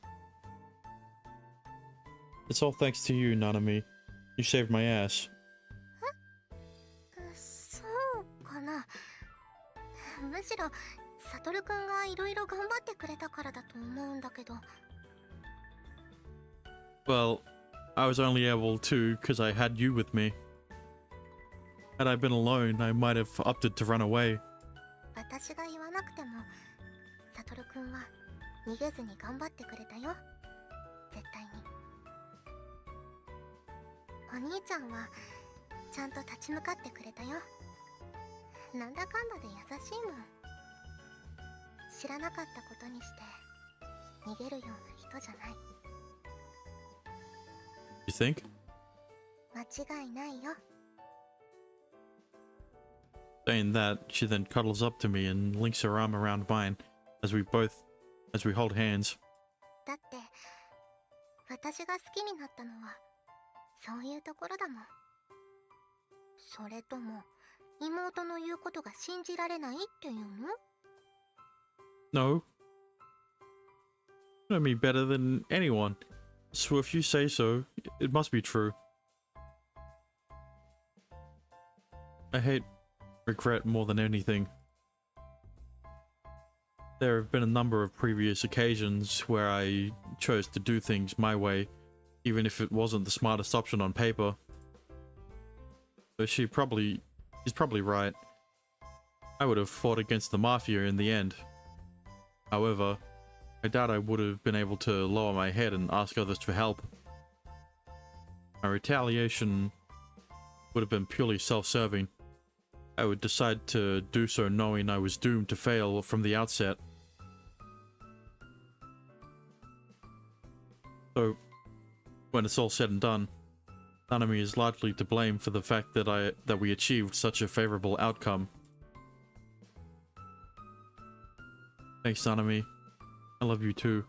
It's all thanks to you, Nanami. You saved my ass. そうかな。むしろサトルくんがいろいろ頑張ってくれたからだと思うんだけど。 Well, I was only able to because I had you with me. Had I been alone, I might have opted to run away. 私が言わなくてもサトルくんは逃げずに頑張ってくれたよ。絶対に。お兄ちゃんはちゃんと立ち向かってくれたよ。なんだかんだで優しいもん。知らなかったことにして逃げるような人じゃない。 You think? 間違いないよ。 Saying that, she then cuddles up to me and links her arm around mine as we hold hands. だって私が好きになったのはそういうところだもん。それとも妹の言うことが信じられないっていうの？ No. You know me better than anyone. So if you say so, it must be true. I hate regret more than anything. There have been a number of previous occasions where I chose to do things my way, even if it wasn't the smartest option on paper. So she's probably right. I would have fought against the Mafia in the end. However, I doubt I would have been able to lower my head and ask others for help. My retaliation would have been purely self-serving. I would decide to do so knowing I was doomed to fail from the outset. So, when it's all said and done, Nanami is largely to blame for the fact that we achieved such a favorable outcome. Thanks, Nanami. I love you too.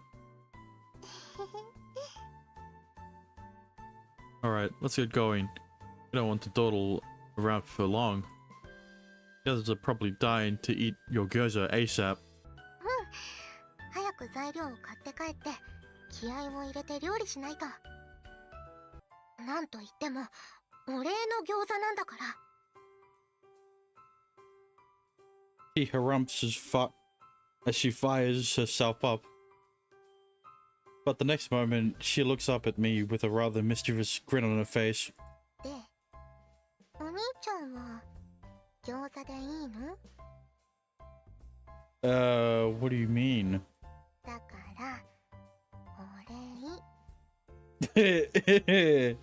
Alright, let's get going. We don't want to dawdle around for long. The others are probably dying to eat your gyoza ASAP. 早く材料を買って帰って気合を入れて料理しないと。なんといってもお礼の餃子なんだから。 He harumphs as she fires herself up. But the next moment, she looks up at me with a rather mischievous grin on her face. で、お兄ちゃんは餃子でいいの？ What do you mean? だからお礼。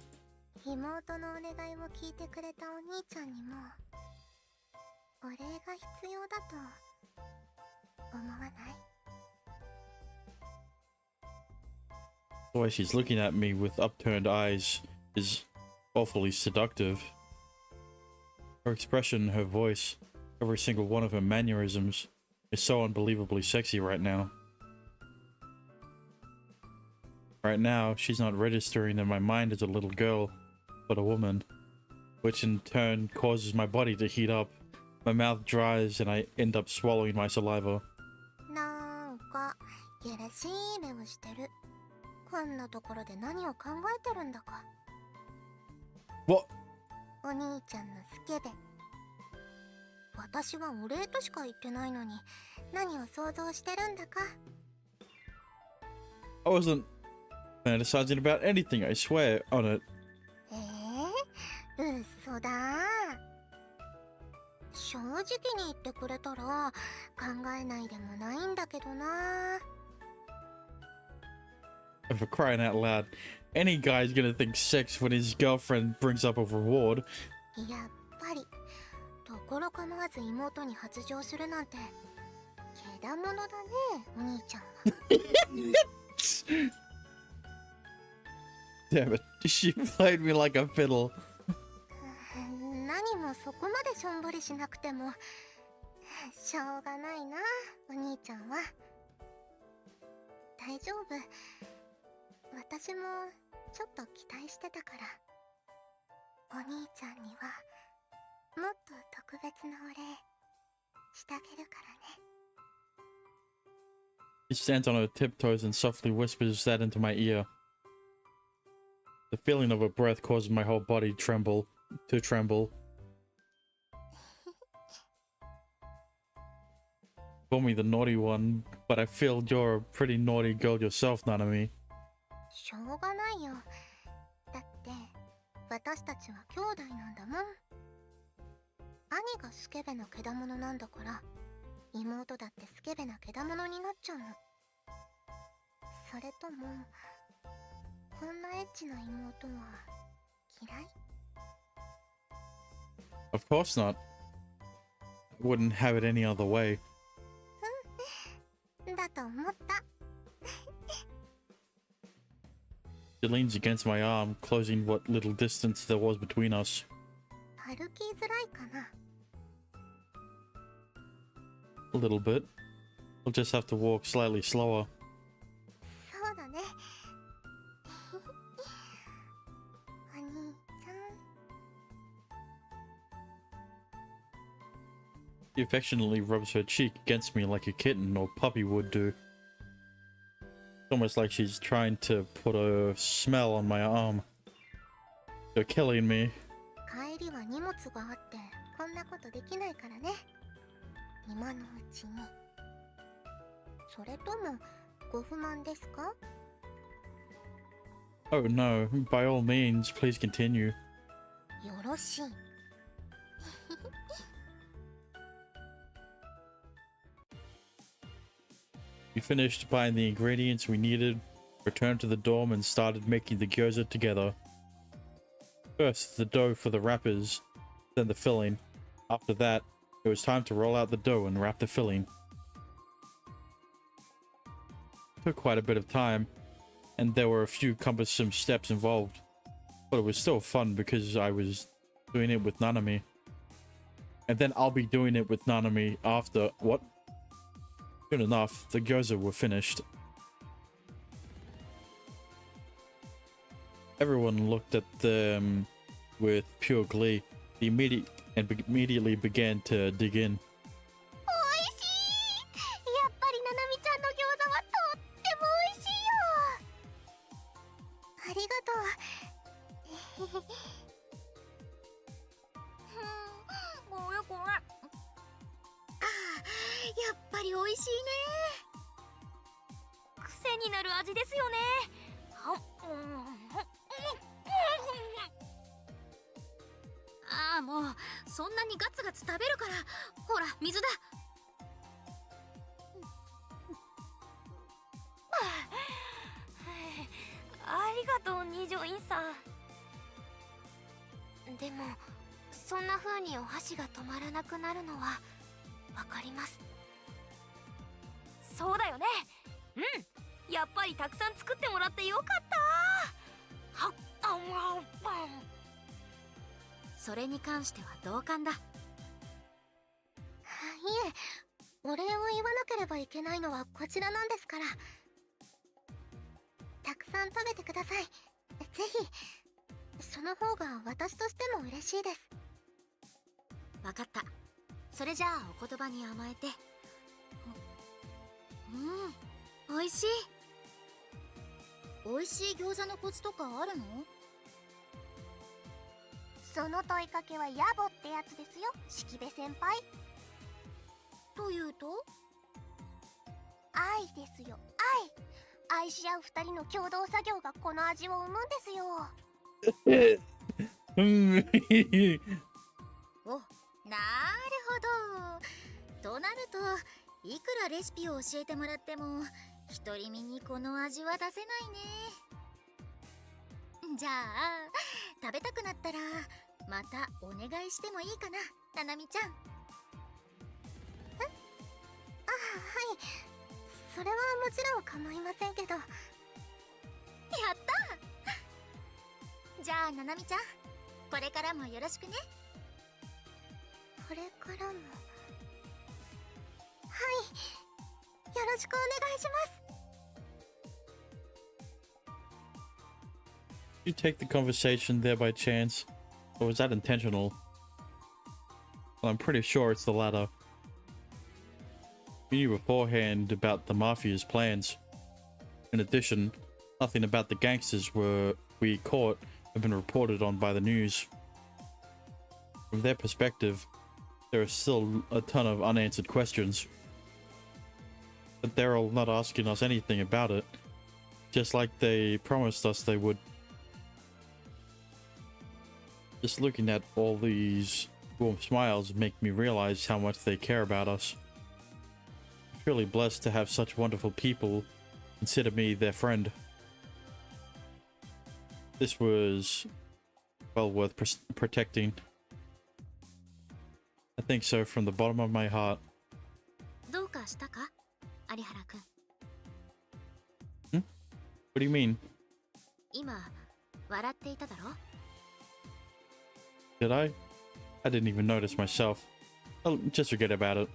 妹のお願いを聞いてくれたお兄ちゃんにもお礼が必要だと思わない？ The way she's looking at me with upturned eyes is awfully seductive. Her expression, her voice, every single one of her mannerisms is so unbelievably sexy right now. Right now, she's not registering in my mind as a little girl, but a woman, which in turn causes my body to heat up. My mouth dries and I end up swallowing my saliva. なんかやらしい目をしてる。こんなところで何を考えてるんだか。 What? お兄ちゃんのスケベ。私はお礼としか言ってないのに、何を想像してるんだか。I wasn't fantasizing about anything, I swear on it. 嘘だ。正直に言ってくれたら考えないでもないんだけどな。For crying out loud, any guy's gonna think sex when his girlfriend brings up a reward. やっぱりところ構わず妹に発情するなんてけだものだね、お兄ちゃんは。Damn it, she played me like a fiddle. 何もそこまでしょんぼりしなくてもしょうがないな、お兄ちゃんは。大丈夫、私もちょっと期待してたから。お兄ちゃんにはもっと特別なお礼してあげるからね。She stands on her tiptoes and softly whispers that into my ear. The feeling of her breath causes my whole body to tremble. Call me the naughty one, but I feel you're a pretty naughty girl yourself, Nanami. しょうがないよ。だって私たちは兄弟なんだもん。兄がスケベなけだものなんだから、妹だってスケベなけだものになっちゃうの。それともこんなエッチな妹は嫌い？ Of course not. I wouldn't have it any other way. だと思った。She leans against my arm, closing what little distance there was between us. 歩きづらいかな。A little bit. I'll just have to walk slightly slower. そうだね。お兄ちゃん。 She affectionately rubs her cheek against me like a kitten or puppy would do. It's almost like she's trying to put a smell on my arm. You're killing me. 帰りは荷物があってこんなことできないからね、今のうちに。それともご不満ですか？ Oh no, by all means, please continue. よろしい。We finished buying the ingredients we needed, returned to the dorm, and started making the gyoza together. First, the dough for the wrappers, then the filling. After that, it was time to roll out the dough and wrap the filling. It took quite a bit of time, and there were a few cumbersome steps involved, but it was still fun because I was doing it with Nanami. And then I'll be doing it with Nanami after. What? Soon enough, the gyoza were finished. Everyone looked at them with pure glee. They immediately began to dig in. おいしい。やっぱりななみちゃんの餃子はとってもおいしいよ。ありがとう。ごめんごめん。ああ、やっぱりおいしいね。癖になる味ですよね。ああ、もうそんなにガツガツ食べるから。ほら、水だ。ありがとう、二条院さん。でもそんな風にお箸が止まらなくなるのはわかります。そうだよね。うん、やっぱりたくさん作ってもらってよかった。はっ、それに関しては同感だ。いえ、お礼を言わなければいけないのはこちらなんですから。たくさん食べてください。ぜひ。その方が私としても嬉しいです。わかった。それじゃあお言葉に甘えて。おいしい。おいしい餃子のコツとかあるの？その問いかけは野暮ってやつですよ、式部先輩。というと？愛ですよ、愛。愛し合う二人の共同作業がこの味を生むんですよ。お、なるほど。となると、いくらレシピを教えてもらっても独り身にこの味は出せないね。じゃあ食べたくなったらまたお願いしてもいいかな、ななみちゃん。はい。それはもちろん構いませんけど。やったじゃあななみちゃん、これからもよろしくね。これからも。はい、よろしくお願いします。You take the conversation there by chance? Or was that intentional? Well, I'm pretty sure it's the latter. We knew beforehand about the Mafia's plans. In addition, nothing about the gangsters we caught have been reported on by the news. From their perspective, there are still a ton of unanswered questions. But they're all not asking us anything about it, just like they promised us they would. Just looking at all these warm smiles make me realize how much they care about us. I'm truly blessed to have such wonderful people consider me their friend. This was well worth protecting. I think so from the bottom of my heart. どうかしたか、有原くん。What do you mean? 今笑っていただろ？ Did I? I didn't even notice myself. Oh, just forget about it.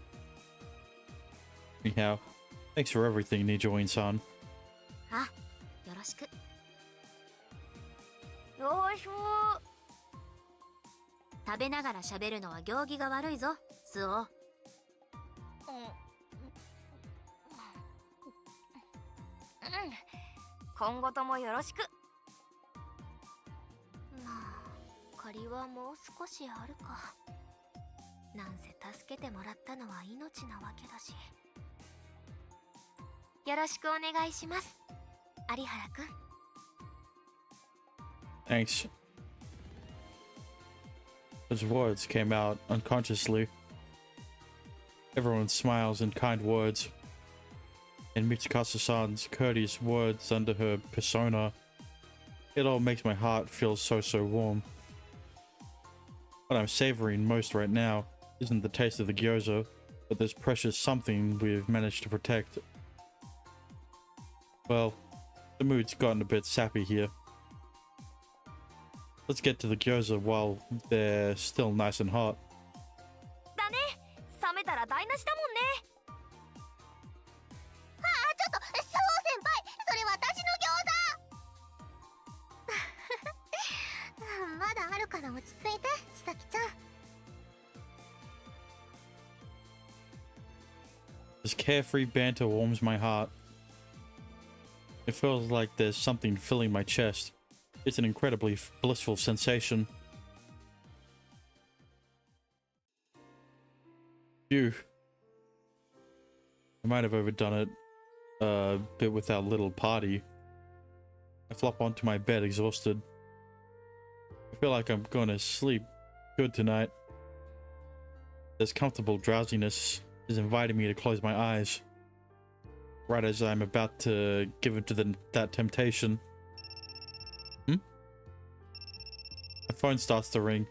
Anyhow, thanks for everything, Nijoin-san. あ、よろしく。よいしょ。食べながら喋るのは行儀が悪いぞ、スオ。今後ともよろしく。まあ借りはもう少しあるか。なんせ助けてもらったのは命なわけだし。よろしくお願いします、有原くん。Thanks. Those words came out unconsciously. Everyone smiles in kind words. And Mitsukasa-san's courteous words under her persona. It all makes my heart feel so warm. What I'm savoring most right now isn't the taste of the gyoza, but this precious something we've managed to protect. Well, the mood's gotten a bit sappy here. Let's get to the gyoza while they're still nice and hot. だね。冷めたら台無しだもんね。ちょっと、そう先輩、それ私の餃子。まだあるから落ち着いて、千咲ちゃん。This carefree banter warms my heart. It feels like there's something filling my chest. It's an incredibly blissful sensation. Phew. I might have overdone it a bit with our little party. I flop onto my bed exhausted. I feel like I'm gonna sleep good tonight. This comfortable drowsiness is inviting me to close my eyes. Right as I'm about to give in to that temptation. My phone starts to ring.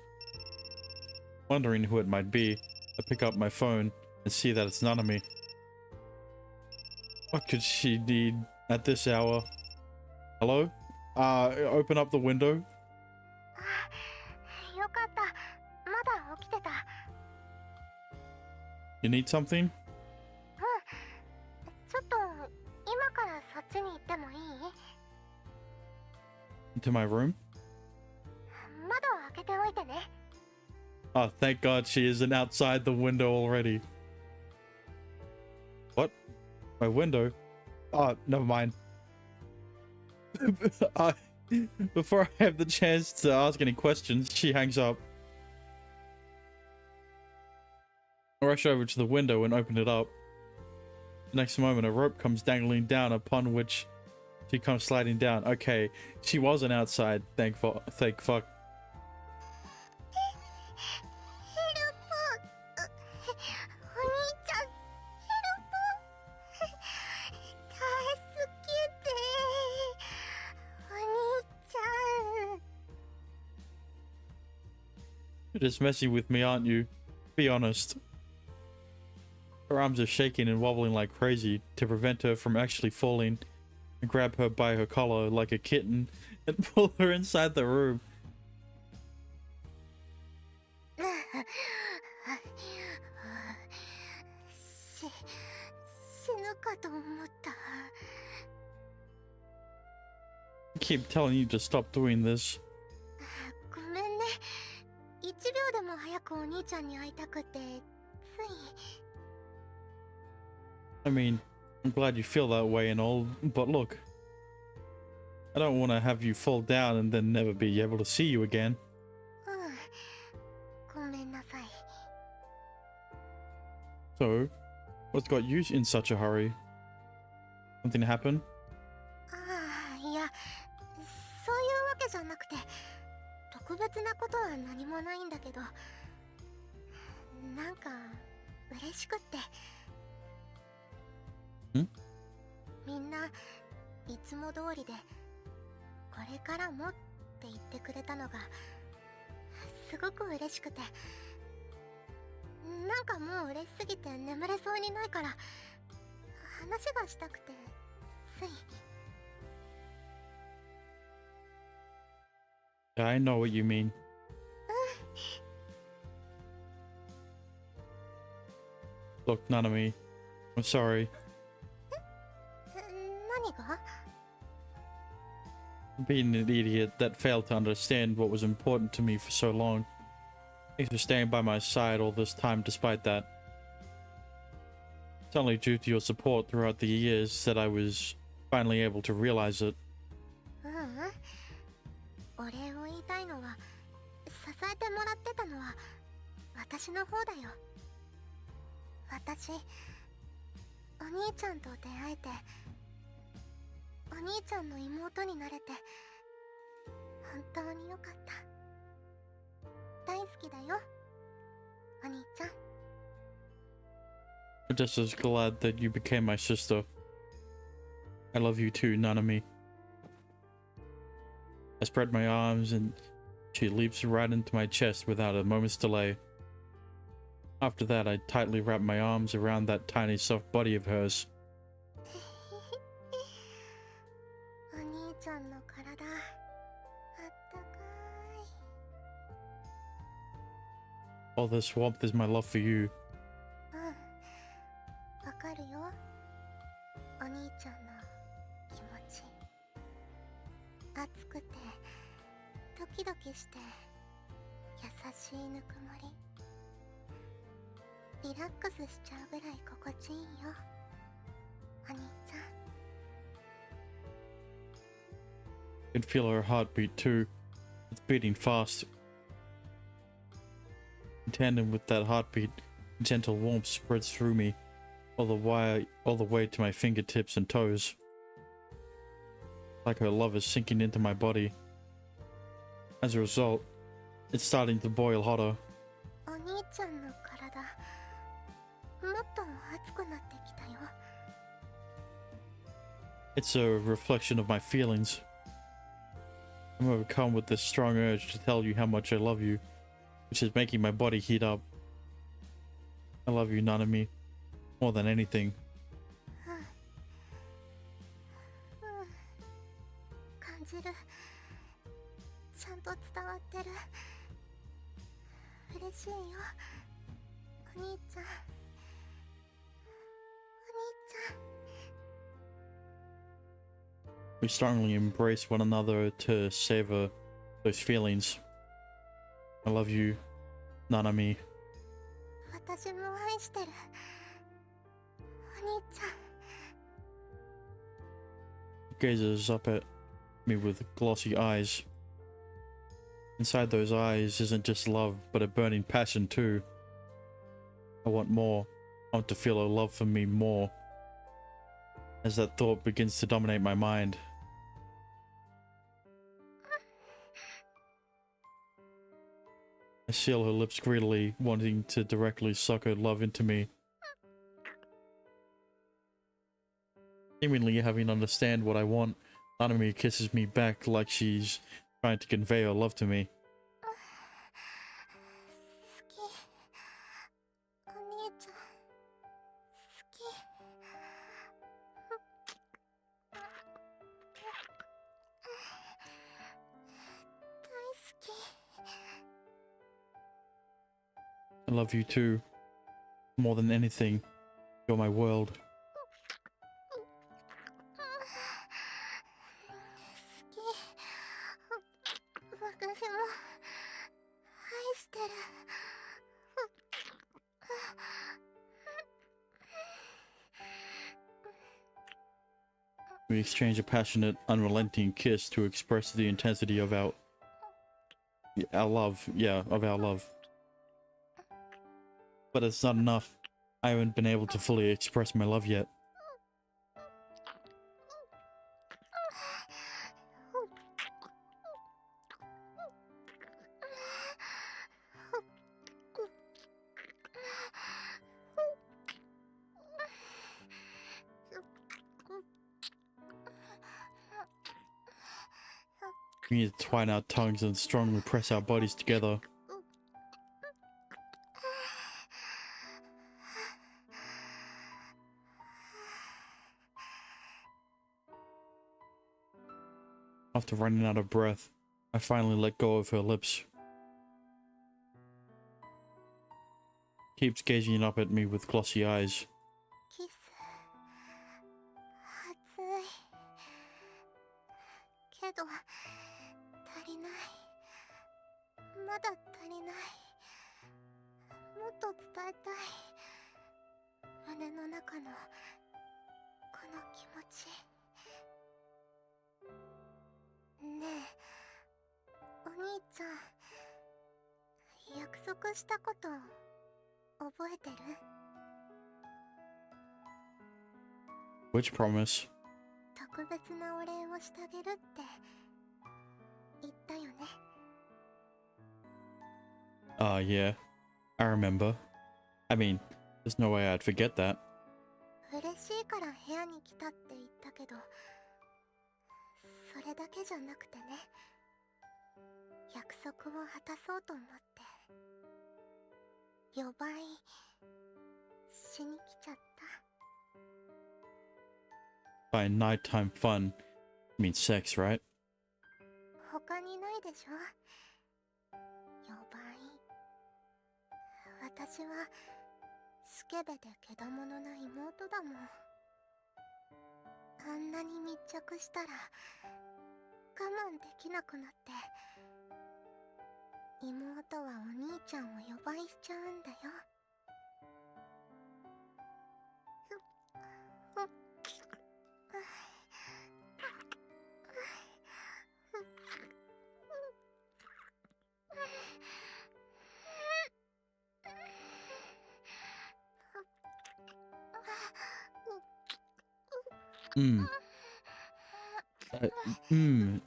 Wondering who it might be, I pick up my phone and see that it's Nanami. What could she need at this hour? Hello? Open up the window. よかった。まだ起きてた。You need something? ちょっと今からそっちに行ってもいい？ Into my room? 窓を開けておいてね。 Oh, thank God she isn't outside the window already. What? My window? Oh, never mind. Before I have the chance to ask any questions, she hangs up. I rush over to the window and open it up. The next moment, a rope comes dangling down, upon which she comes sliding down. Okay, she wasn't outside, thank fuck. お兄ちゃん、ヘルポ助けて、お兄ちゃん。 You're just messing with me, aren't you? Be honest. Her arms are shaking and wobbling like crazy to prevent her from actually falling. I grab her by her collar like a kitten and pull her inside the room. 死ぬかと思った。 I keep telling you to stop doing this. ごめんね。1秒でも早くお兄ちゃんに会いたくて、つい。 I mean, I'm glad you feel that way and all, but look. I don't want to have you fall down and then never be able to see you again. ごめんなさい。 So, what's got you in such a hurry? Something happened? ああ、いや、そういうわけじゃなくて、特別なことは何もないんだけど、なんか嬉しくって。ん？みんないつも通りで、これからもって言ってくれたのがすごく嬉しくて、なんかもう嬉しすぎて眠れそうにないから話がしたくて、つい。 I know what you mean. Look, Nanami, I'm sorry. 何が？ Being an idiot that failed to understand what was important to me for so long. Thanks for staying by my side all this time despite that. It's only due to your support throughout the years that I was finally able to realize it. お礼を言いたいのは、支えてもらってたのは私の方だよ。私、お兄ちゃんと出会えて、お兄ちゃんの妹になれて本当によかった。大好きだよ、お兄ちゃん。 I'm just as glad that you became my sister. I love you too, Nanami. I spread my arms and she leaps right into my chest without a moment's delay. After that, I tightly wrap my arms around that tiny soft body of hers. お兄ちゃんの体、あったかい。 All this warmth is my love for you. わかるよ、お兄ちゃんの気持ち。熱くてドキドキして優しいぬくもり、リラックスしちゃうぐらい心地いいよ、お兄ちゃん。 I can feel her heartbeat too. It's beating fast. In tandem with that heartbeat, a gentle warmth spreads through me, all the way to my fingertips and toes. Like her love is sinking into my body. As a result, it's starting to boil hotter. お兄ちゃんの体、もっと熱くなってきたよ。 It's a reflection of my feelings. I'm overcome with this strong urge to tell you how much I love you, which is making my body heat up. I love you, Nanami, more than anything. 感じる。ちゃんと伝わってる。嬉しいよ、お兄ちゃん。お兄ちゃん。 We strongly embrace one another to savor those feelings. I love you, Nanami. 私も愛してる、お兄ちゃん。 Gazes up at me with glossy eyes. Inside those eyes isn't just love, but a burning passion too. I want more. I want to feel her love for me more. As that thought begins to dominate my mind. I seal her lips greedily, wanting to directly suck her love into me. Seemingly having to understand what I want, Nanami kisses me back like she's trying to convey her love to me. 好き。お兄ちゃん。好き。大好き。 I love you too. More than anything. You're my world. 好き。私も愛してる。 We exchange a passionate, unrelenting kiss to express the intensity of our love. Yeah, of our love. But it's not enough. I haven't been able to fully express my love yet. We need to twine our tongues and strongly press our bodies together. After running out of breath, I finally let go of her lips. Keeps gazing up at me with glossy eyes. キス熱いけど足りない。まだ足りない。もっと伝えたい。胸の中のこの気持ち。ねえ、お兄ちゃん、約束したこと覚えてる？ Which promise? 特別なお礼をしてあげるって言ったよね。 Yeah. I remember. I mean, there's no way I'd forget that. 嬉しいから部屋に来たって言ったけど、それだけじゃなくてね、約束を果たそうと思って予売しに来ちゃった。 By nighttime fun, I mean sex, right? 他にないでしょ、予売。私はスケベでけだものな妹だもん。あんなに密着したら我慢できなくなって、妹はお兄ちゃんを予売しちゃうんだよ。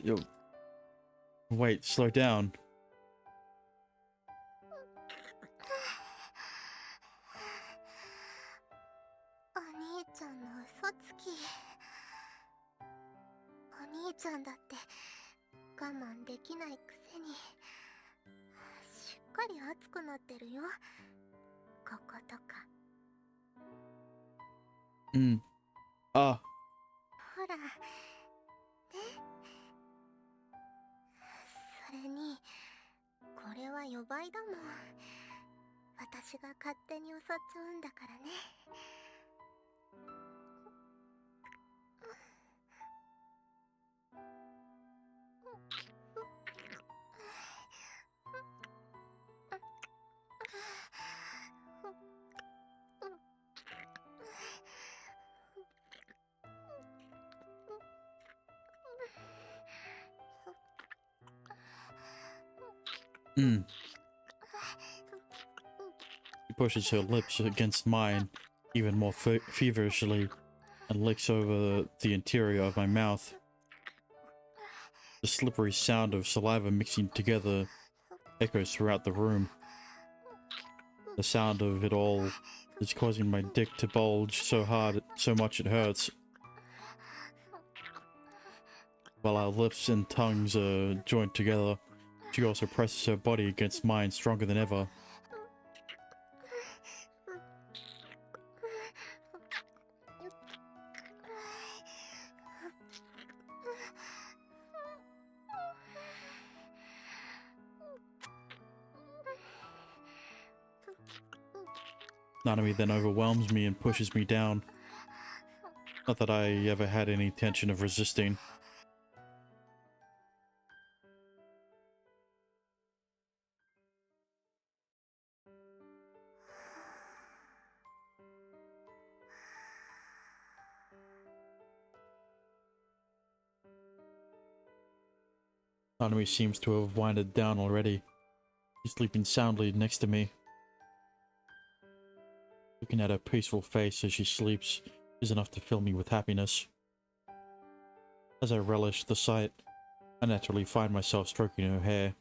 Yo. Wait, slow down. お兄ちゃんの嘘つき。お兄ちゃんだって我慢できないくせにしっかり熱くなってるよ、こことか。Ah. ほらね。それにこれは予売だもん。私が勝手に襲っちゃうんだからね。She pushes her lips against mine even more feverishly and licks over the interior of my mouth. The slippery sound of saliva mixing together echoes throughout the room. The sound of it all is causing my dick to bulge so hard, so much it hurts. While our lips and tongues are joined together, she also presses her body against mine stronger than ever. Nanami then overwhelms me and pushes me down. Not that I ever had any intention of resisting. Nanami seems to have winded down already. She's sleeping soundly next to me. Looking at her peaceful face as she sleeps is enough to fill me with happiness. As I relish the sight, I naturally find myself stroking her hair.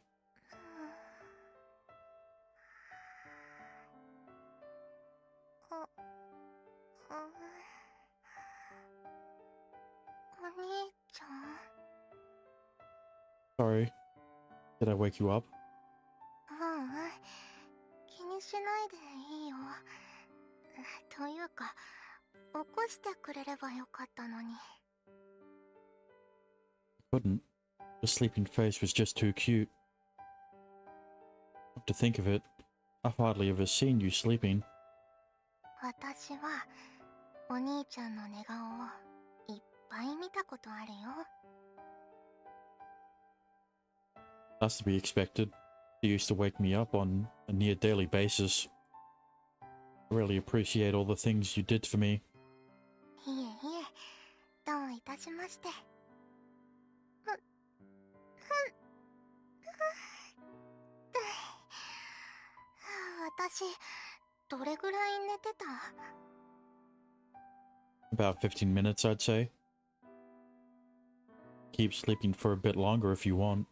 Sorry, did I wake you up? 気にしないでいいよ。というか、起こしてくれればよかったのに。Couldn't. The sleeping face was just too cute. To think of it, I've hardly ever seen you sleeping. 私はお兄ちゃんの寝顔をいっぱい見たことあるよ。That's to be expected. You used to wake me up on a near daily basis. I really appreciate all the things you did for me. いえいえ、どういたしまして。私、どれぐらい寝てた？ About 15 minutes, I'd say. Keep sleeping for a bit longer if you want.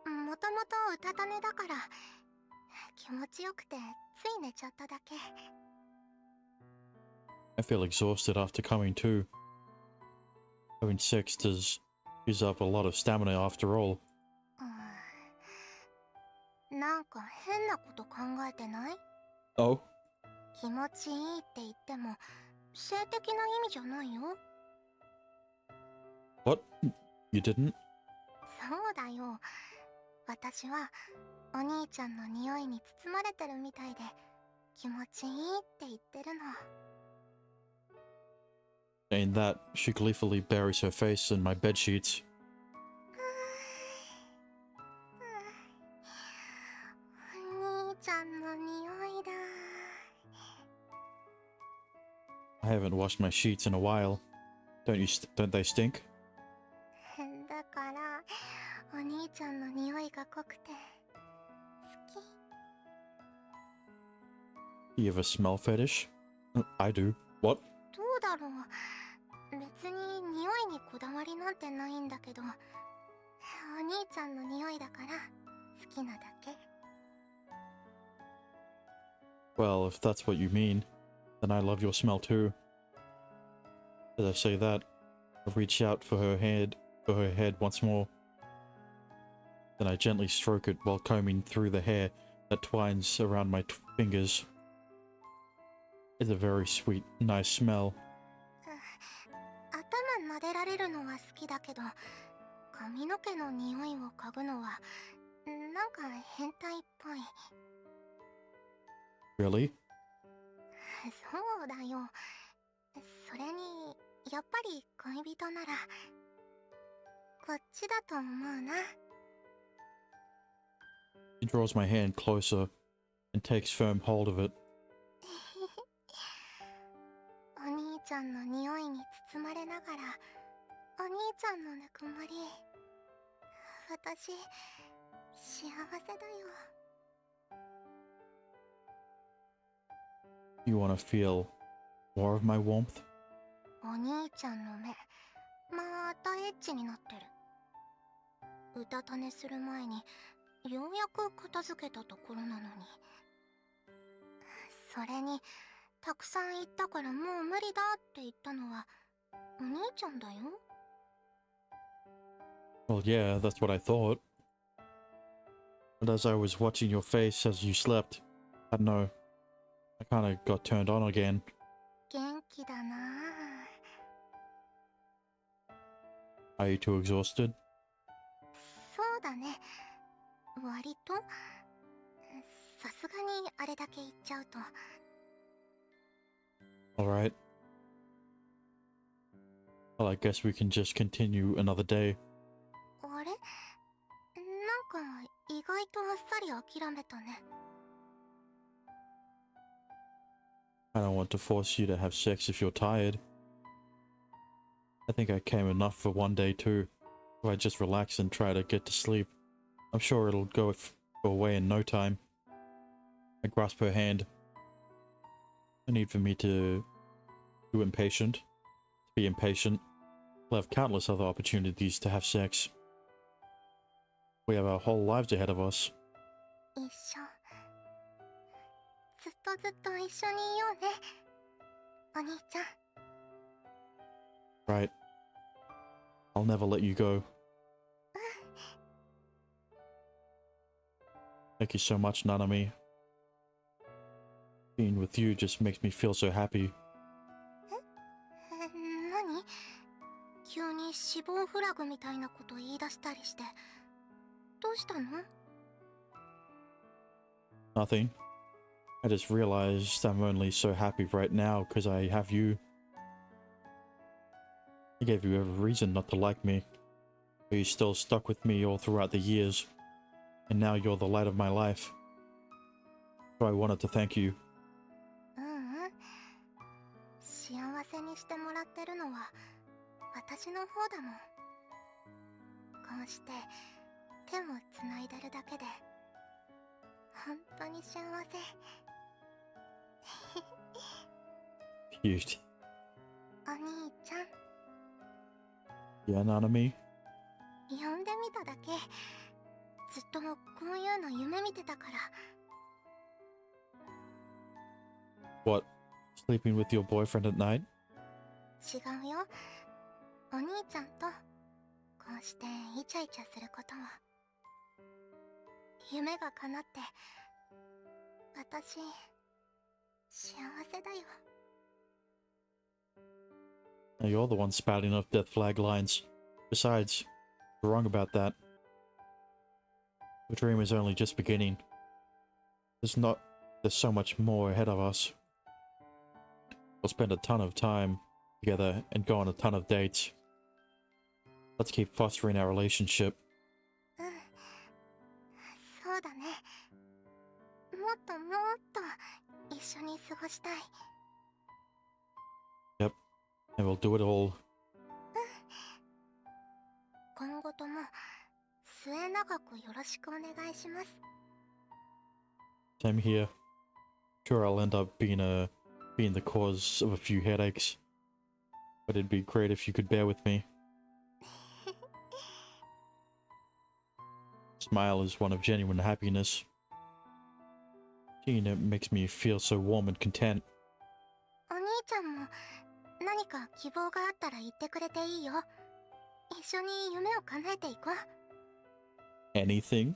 もともとうたた寝だから気持ちよくてつい寝ちゃっただけ。 I feel exhausted after coming to. Having sex does use up a lot of stamina after all. なんか変なこと考えてない？ Oh? 気持ちいいって言っても性的な意味じゃないよ。 What? You didn't? そうだよ。私はお兄ちゃんの匂いに包まれてるみたいで気持ちいいって言ってるの。 Saying that, she gleefully buries her face in my bedsheets. お兄ちゃんの匂いだ。 I haven't washed my sheets in a while. Don't they stink? だからお兄ちゃんの匂いが濃くて好き。 You have a smell fetish? I do. What? どうだろう。別に匂いにこだわりなんてないんだけど、お兄ちゃんの匂いだから好きなだけ。 Well, if that's what you mean, then I love your smell too. As I say that, I reach out for her head once more. Then I gently stroke it while combing through the hair that twines around my fingers. It's a very sweet, nice smell. 頭撫でられるのは好きだけど、髪の毛の匂いを嗅ぐのはなんか変態っぽい。 Really? そうだよ。それにやっぱり恋人ならこっちだと思うな。 He draws my hand closer and takes firm hold of it. お兄ちゃんの匂いに包まれながらお兄ちゃんのぬくもり、私幸せだよ。You want to feel more of my warmth? お兄ちゃんの目またエッチになってる。うたた寝する前にようやく片付けたところなのに。それにたくさん言ったからもう無理だって言ったのはお兄ちゃんだよ。 Well, yeah, that's what I thought. But as I was watching your face as you slept, I don't know, I kind of got turned on again. 元気だなあ。 Are you too exhausted? そうだね。割とさすがにあれだけ言っちゃうと。 Alright. Well, I guess we can just continue another day. あれなんか意外とあっさり諦めたね。 I don't want to force you to have sex if you're tired. I think I came enough for one day too. So I just relax and try to get to sleep. I'm sure it'll go away in no time. I grasp her hand. No need for me to be impatient. We'll have countless other opportunities to have sex. We have our whole lives ahead of us. 一緒。ずっとずっと一緒にいようね。お兄ちゃん。 Right. I'll never let you go. Thank you so much, Nanami. Being with you just makes me feel so happy. 何？急に死亡フラグみたいなこと言い出したりして。どうしたの？ Nothing. I just realized I'm only so happy right now because I have you. I gave you every reason not to like me, but you still stuck with me all throughout the years, and now you're the light of my life. So I wanted to thank you. 幸せにしてもらってるのは私の方だもん。こうして手をつないでるだけで本当に幸せ。Cute. お兄ちゃん。 Yeah, Nanami? 呼んでみただけ。ずっとこういうの夢見てたから。 What? Sleeping with your boyfriend at night? 違うよ。お兄ちゃんとこうしてイチャイチャすることも夢が叶って私幸せだよ。 Now you're the one spouting off death flag lines. Besides, you're wrong about that. The dream is only just beginning. There's so much more ahead of us. We'll spend a ton of time together and go on a ton of dates. Let's keep fostering our relationship. そうだね。もっともっと一緒に過ごしたい。 Yep, and we'll do it all. 今後とも末永くよろしくお願いします。 Same here. Sure, I'll end up being the cause of a few headaches. But it'd be great if you could bear with me. Smile is one of genuine happiness. Seeing it makes me feel so warm and content. お兄ちゃんも何か希望があったら言ってくれていいよ。一緒に夢を叶えていこう。 Anything?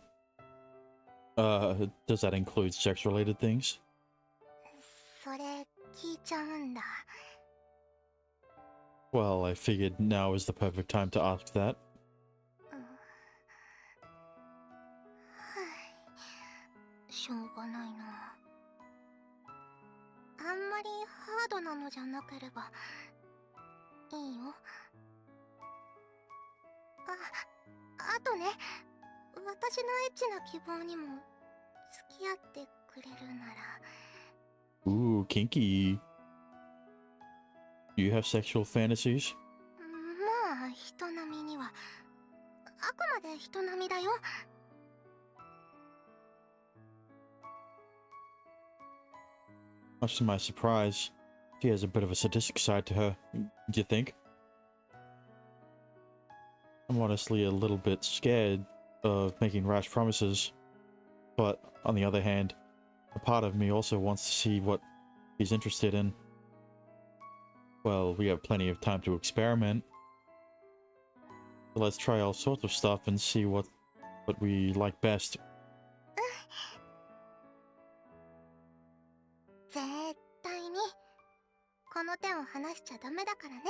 Does that include sex-related things? それ聞いちゃうんだ。 Well, I figured now is the perfect time to ask that. しょうがないな。あんまりハードなのじゃなければいいよ。あとね、私のエッチな希望にも付き合ってくれるなら。 Ooh, kinky. You have sexual fantasies? まあ人並みには。あくまで人並みだよ。 I Much to my surprise, she has a bit of a sadistic side to her, do you think? I'm honestly a little bit scared of making rash promises, but on the other hand, a part of me also wants to see what he's interested in. Well, we have plenty of time to experiment. So let's try all sorts of stuff and see what we like best. 絶対にこの手を離しちゃダメだからね。